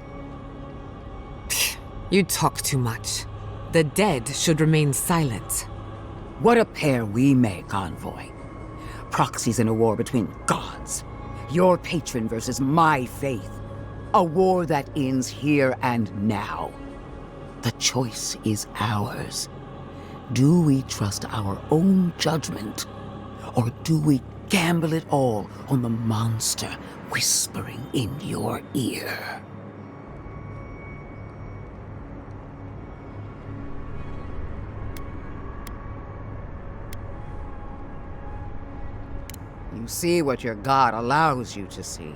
You talk too much. The dead should remain silent. What a pair we make, Envoy. Proxies in a war between gods. Your patron versus my faith. A war that ends here and now. The choice is ours. Do we trust our own judgment? Or do we gamble it all on the monster whispering in your ear? You see what your god allows you to see.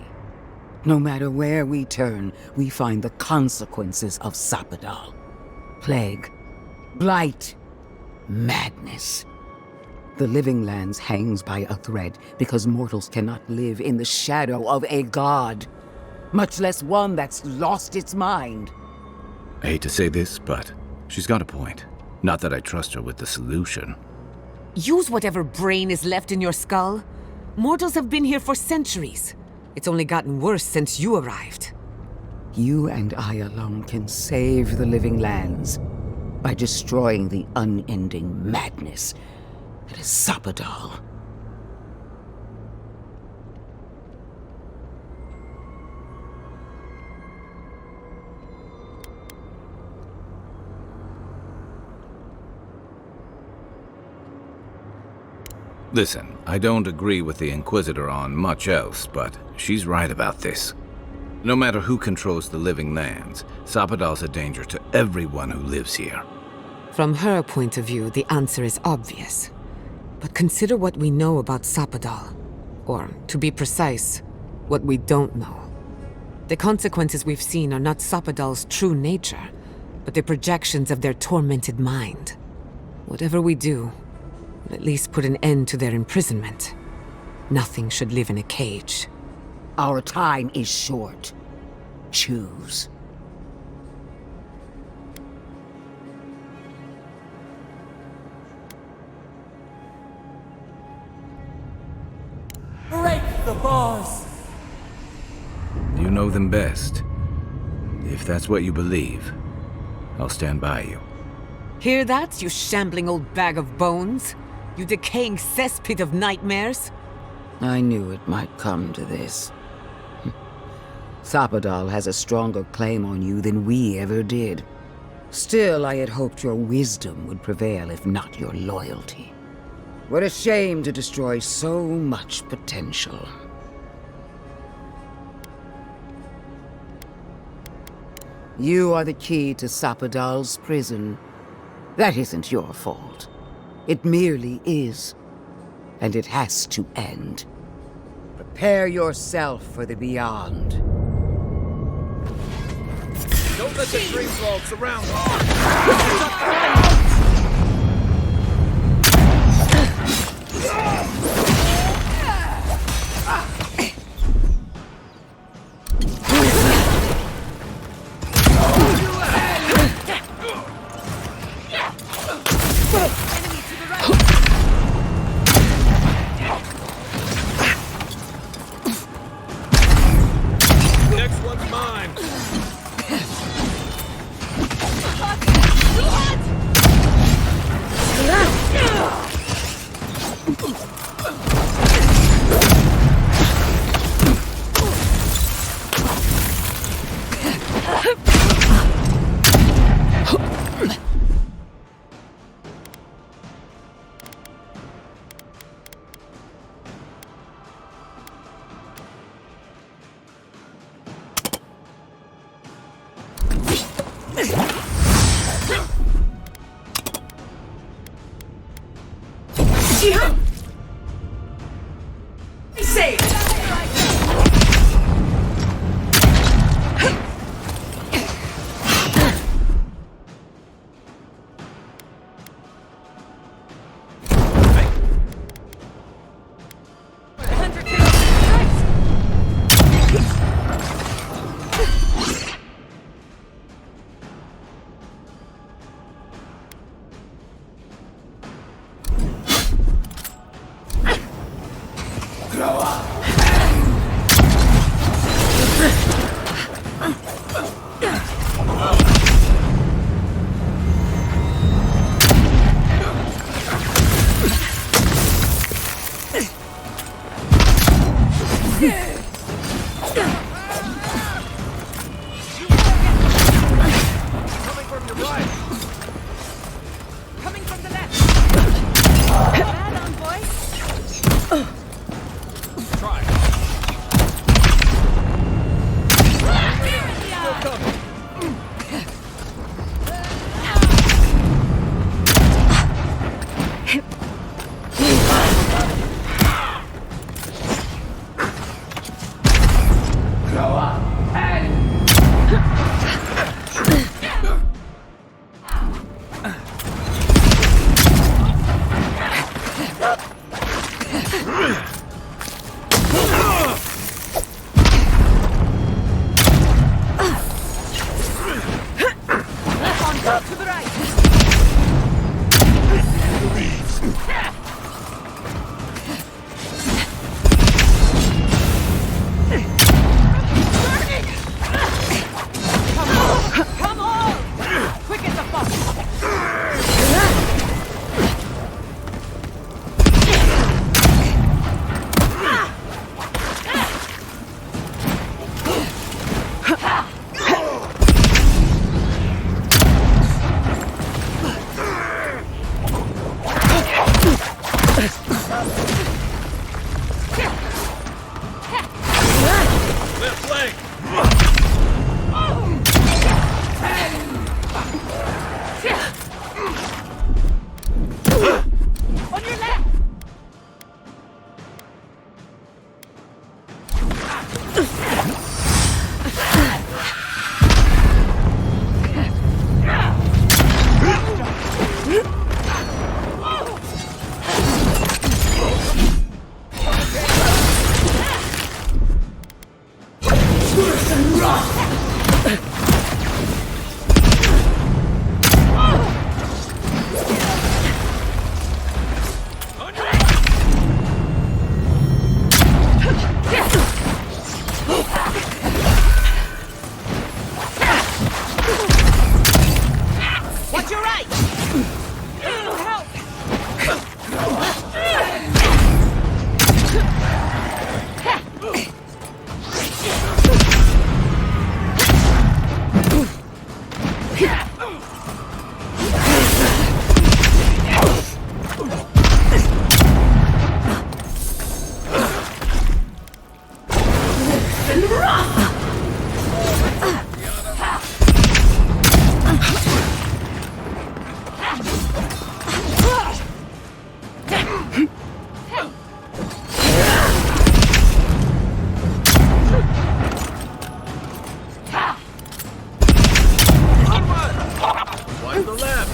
No matter where we turn, we find the consequences of Sapadal. Plague, blight, madness. The living lands hangs by a thread because mortals cannot live in the shadow of a god, much less one that's lost its mind. I hate to say this, but she's got a point. Not that I trust her with the solution. Use whatever brain is left in your skull. Mortals have been here for centuries. It's only gotten worse since you arrived. You and I alone can save the living lands by destroying the unending madness that is Sapadal. Listen, I don't agree with the Inquisitor on much else, but she's right about this. No matter who controls the living lands, Sapadal's a danger to everyone who lives here. From her point of view, the answer is obvious. But consider what we know about Sapadal. Or, to be precise, what we don't know. The consequences we've seen are not Sapadal's true nature, but the projections of their tormented mind. Whatever we do, we'll at least put an end to their imprisonment. Nothing should live in a cage. Our time is short. Choose. Break the bars! You know them best. If that's what you believe, I'll stand by you. Hear that, you shambling old bag of bones? You decaying cesspit of nightmares? I knew it might come to this. Sapadal has a stronger claim on you than we ever did. Still, I had hoped your wisdom would prevail, if not your loyalty. What a shame to destroy so much potential. You are the key to Sapadal's prison. That isn't your fault. It merely is. And it has to end. Prepare yourself for the beyond. Don't let the tree fall surround Next one's mine. Watch your right! Wipe the left.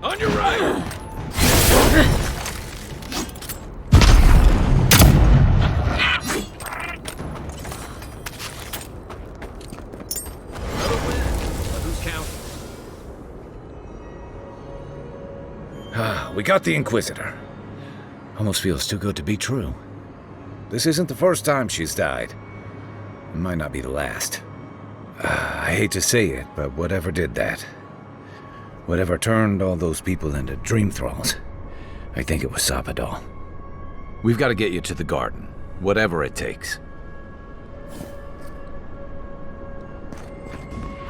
On your right! We got the Inquisitor. Almost feels too good to be true. This isn't the first time she's died. It might not be the last. I hate to say it, but whatever did that, whatever turned all those people into dream thralls, I think it was Sapadal. We've got to get you to the garden, whatever it takes.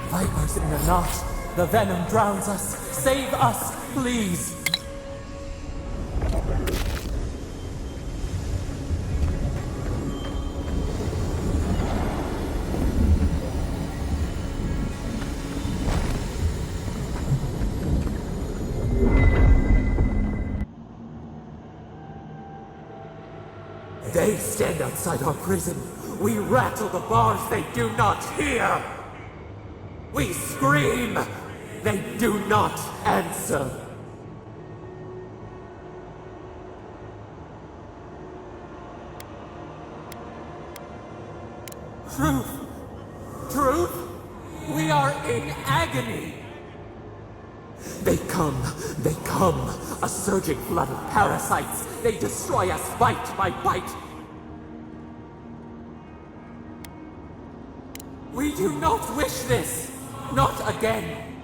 Vipers in the knot. The venom drowns us. Save us, please. They stand outside our prison. We rattle the bars, they do not hear. We scream, they do not answer. Truth! Truth! We are in agony! They come, a surging flood of parasites. They destroy us bite by bite. We do not wish this, not again.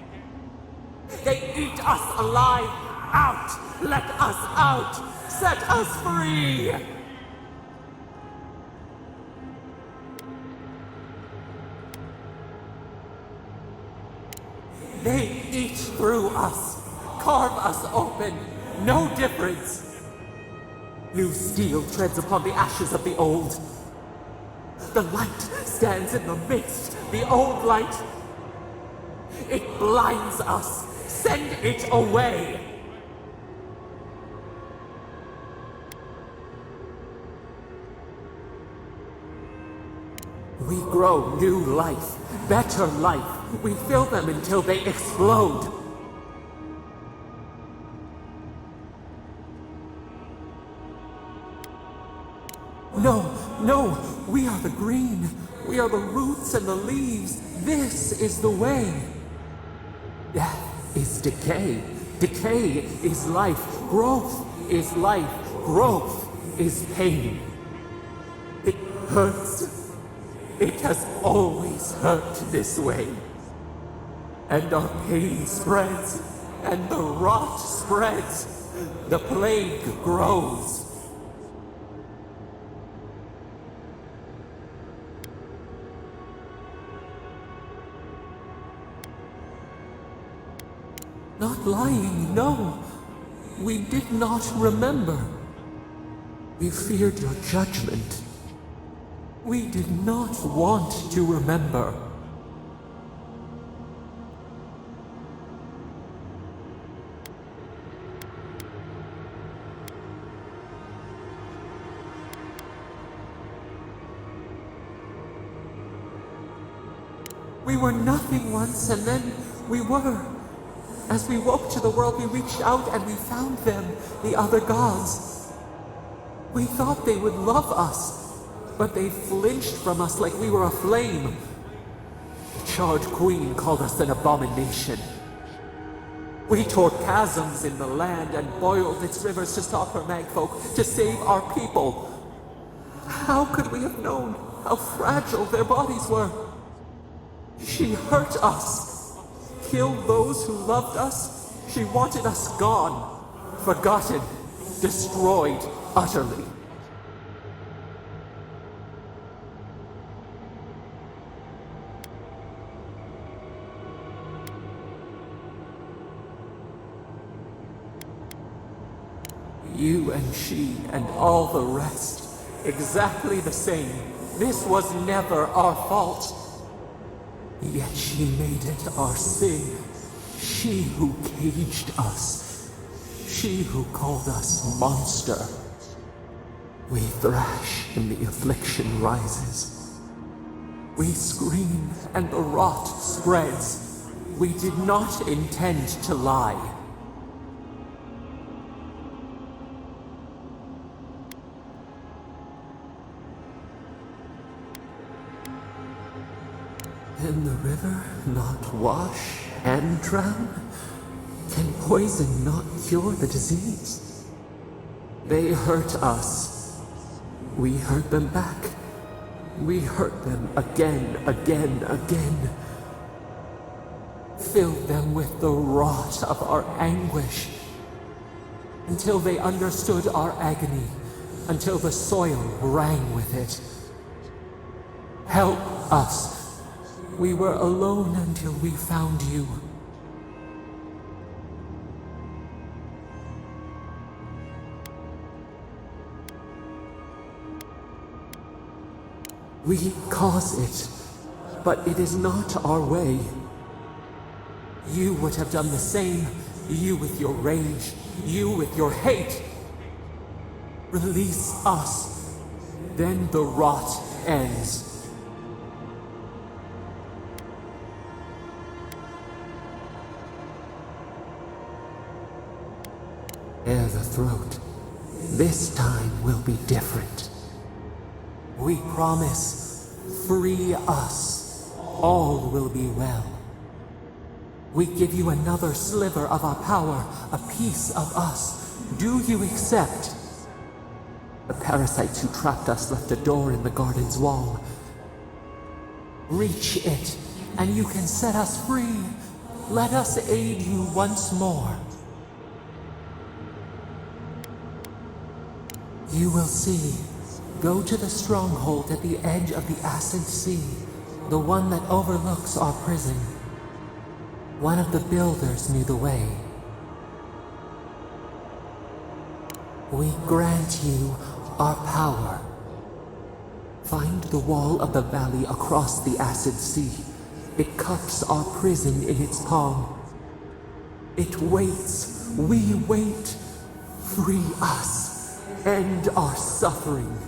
They eat us alive. Out! Let us out! Set us free! They eat through us, carve us open, no difference. New steel treads upon the ashes of the old. The light stands in the midst. The old light. It blinds us. Send it away. We grow new life, better life. We fill them until they explode. No, we are the green. We are the roots and the leaves. This is the way. Death is decay. Decay is life. Growth is life. Growth is pain. It hurts. It has always hurt this way. And our pain spreads, and the rot spreads. The plague grows. Not lying, no. We did not remember. We feared your judgment. We did not want to remember. We were nothing once, and then we were. As we woke to the world, we reached out and we found them, the other gods. We thought they would love us, but they flinched from us like we were a flame. The charred queen called us an abomination. We tore chasms in the land and boiled its rivers to stop her magfolk, to save our people. How could we have known how fragile their bodies were? She hurt us. Killed those who loved us. She wanted us gone, forgotten, destroyed utterly. You and she and all the rest, exactly the same. This was never our fault. Yet she made it our sin. She who caged us. She who called us monster. We thrash and the affliction rises. We scream and the rot spreads. We did not intend to lie. Can the river not wash and drown? Can poison not cure the disease? They hurt us. We hurt them back. We hurt them again, again, again. Filled them with the rot of our anguish. Until they understood our agony. Until the soil rang with it. Help us. We were alone until we found you. We cause it, but it is not our way. You would have done the same, you with your rage, you with your hate. Release us, then the rot ends. Bare the throat. This time will be different. We promise, free us. All will be well. We give you another sliver of our power, a piece of us. Do you accept? The parasites who trapped us left a door in the garden's wall. Reach it, and you can set us free. Let us aid you once more. You will see. Go to the stronghold at the edge of the acid sea, the one that overlooks our prison. One of the builders knew the way. We grant you our power. Find the wall of the valley across the acid sea. It cups our prison in its palm. It waits. We wait. Free us. End our suffering.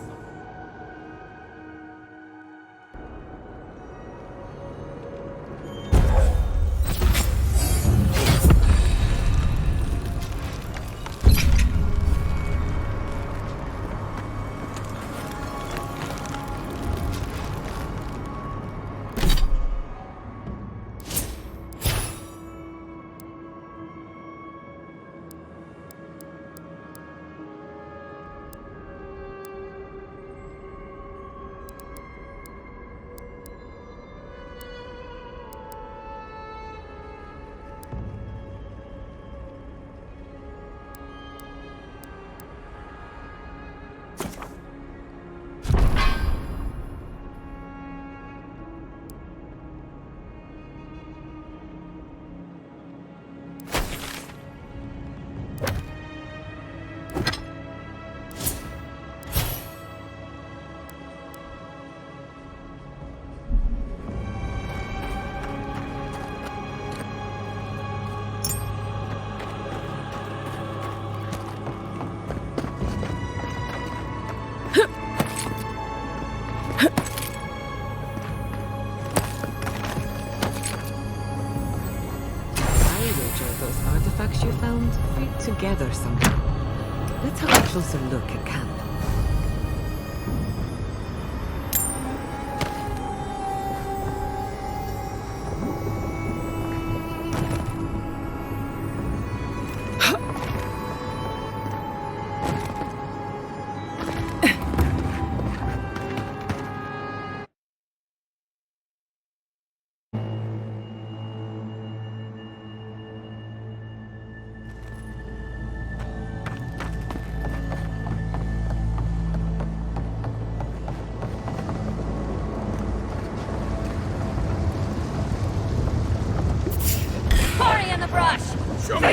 Those artifacts you found fit together somehow. Let's have a closer look at camp.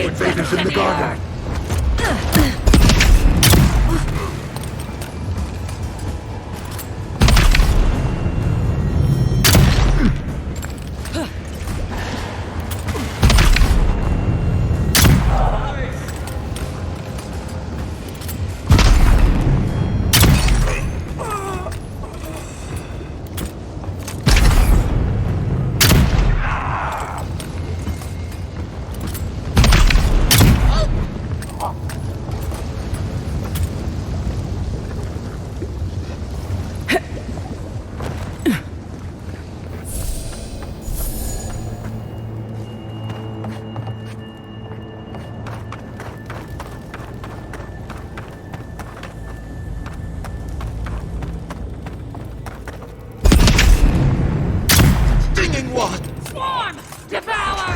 Invaders in the garden! Swarm! Devour!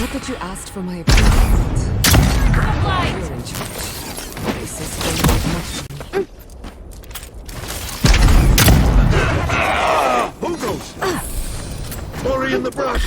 Not that you asked for my approval. You're in charge. This is going to be much for me. Who goes? Ori in the brush!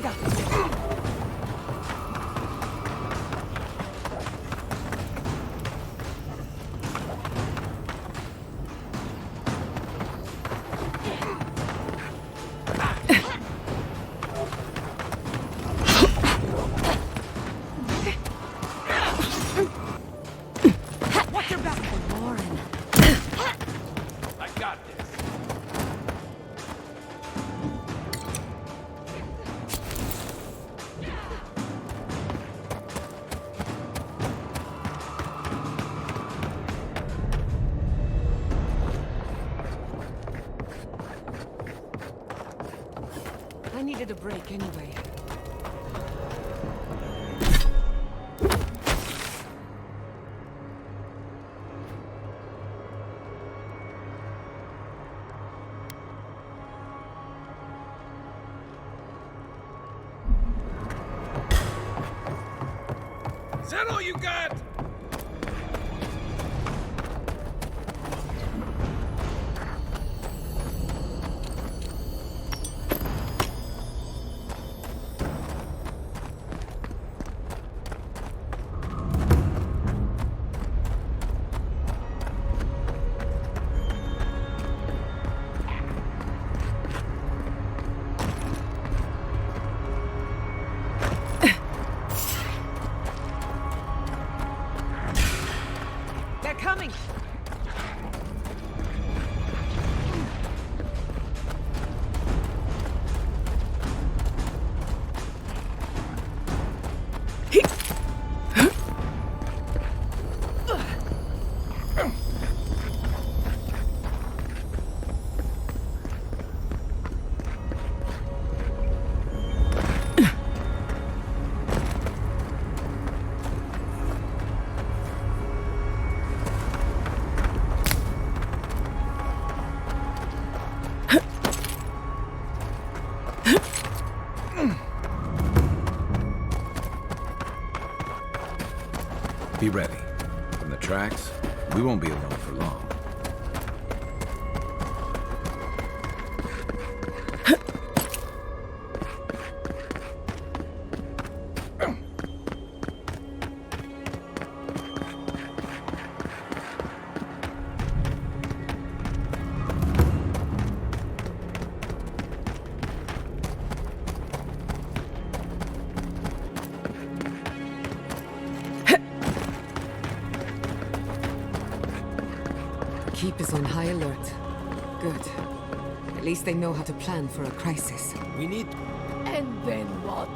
Enseguida. Watch your back, Lauren. I got this. I needed a break anyway. Is that all you got? They're coming! Be ready. From the tracks, we won't be alone for long. Keep is on high alert. Good. At least they know how to plan for a crisis. We need... And then what?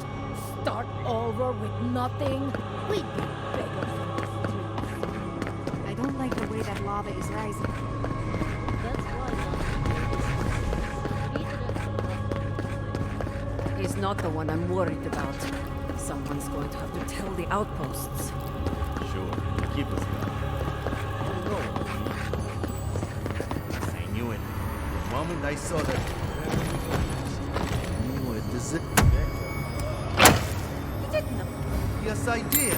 Start over with nothing? We'd be beggars in the streets. I don't like the way that lava is rising. That's why He's not the one I'm worried about. Someone's going to have to tell the outposts. Sure, keep us going. I knew it. The moment I saw that... I knew it. Is it... You didn't know. Yes, I did.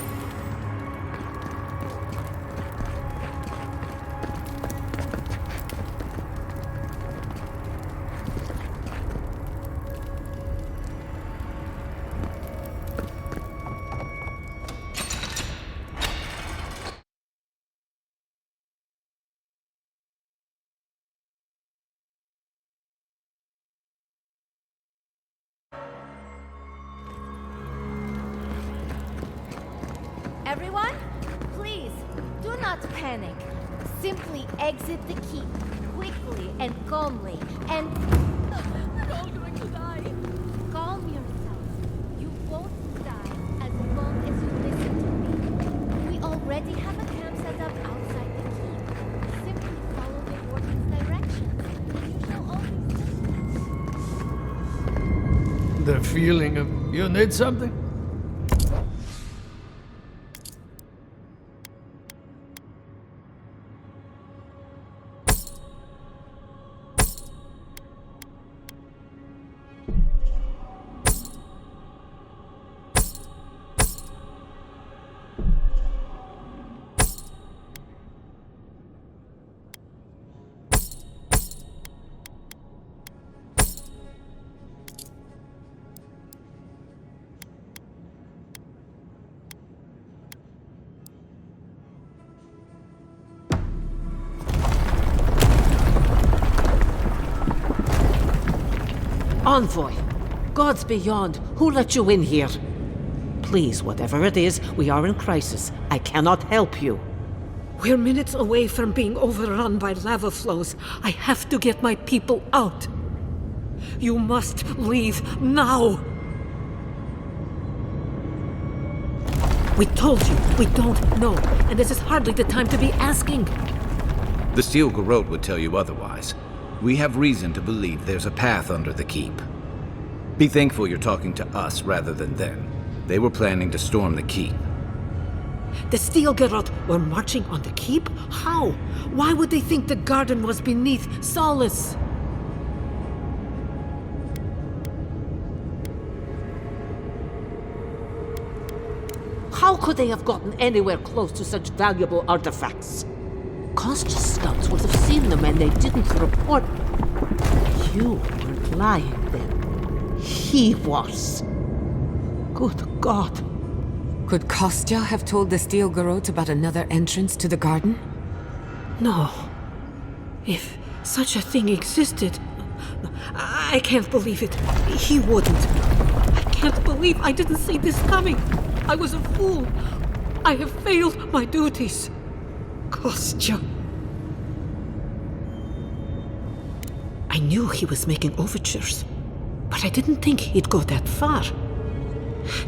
Everyone, please, do not panic. Simply exit the keep, quickly and calmly, and... We're all going to die. Calm yourself. You won't die as long as you listen to me. We already have a camp set up outside the keep. Simply follow the warden's directions. You shall always listen. The feeling of you need something? Envoy! Gods beyond, who let you in here? Please, whatever it is, we are in crisis. I cannot help you. We're minutes away from being overrun by lava flows. I have to get my people out. You must leave now. We told you, we don't know, and this is hardly the time to be asking. The Steel Garrote would tell you otherwise. We have reason to believe there's a path under the keep. Be thankful you're talking to us rather than them. They were planning to storm the keep. The Steel Garrote were marching on the keep? How? Why would they think the garden was beneath Solace? How could they have gotten anywhere close to such valuable artifacts? Kostya's scouts would have seen them and they didn't report. You weren't lying then. He was. Good God. Could Kostya have told the Steel Garrote about another entrance to the garden? No. If such a thing existed, I can't believe it. He wouldn't. I can't believe I didn't see this coming. I was a fool. I have failed my duties. Kostya. I knew he was making overtures, but I didn't think he'd go that far.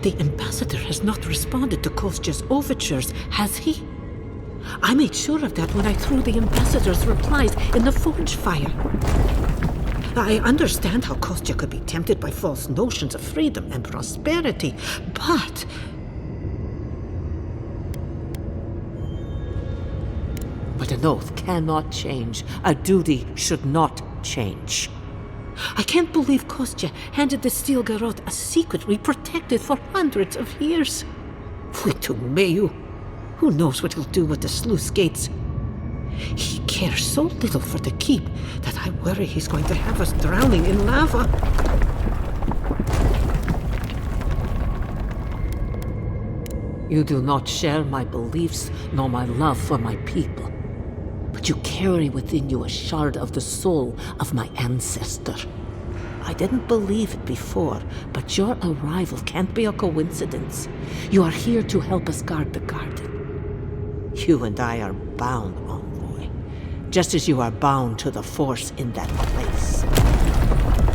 The ambassador has not responded to Kostya's overtures, has he? I made sure of that when I threw the ambassador's replies in the forge fire. I understand how Kostya could be tempted by false notions of freedom and prosperity, but... But an oath cannot change. A duty should not change. I can't believe Kostya handed the Steel Garrote a secret we protected for hundreds of years. Fuitumeyu. Who knows what he'll do with the sluice gates? He cares so little for the keep that I worry he's going to have us drowning in lava. You do not share my beliefs nor my love for my people. But you carry within you a shard of the soul of my ancestor. I didn't believe it before, but your arrival can't be a coincidence. You are here to help us guard the garden. You and I are bound, Envoy, just as you are bound to the Force in that place.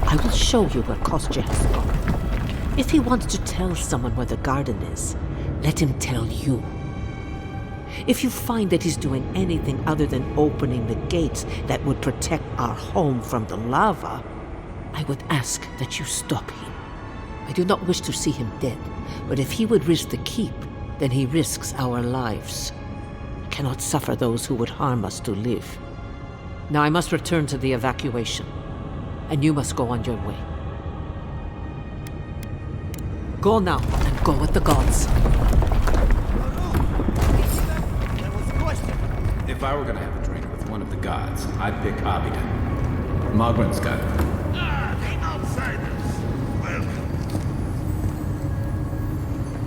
I will show you where Kostya has gone. If he wants to tell someone where the garden is, let him tell you. If you find that he's doing anything other than opening the gates that would protect our home from the lava, I would ask that you stop him. I do not wish to see him dead, but if he would risk the keep, then he risks our lives. I cannot suffer those who would harm us to live. Now I must return to the evacuation, and you must go on your way. Go now, and go with the gods. If I were gonna have a drink with one of the gods, I'd pick Abida. Margaret's got it. The outsider!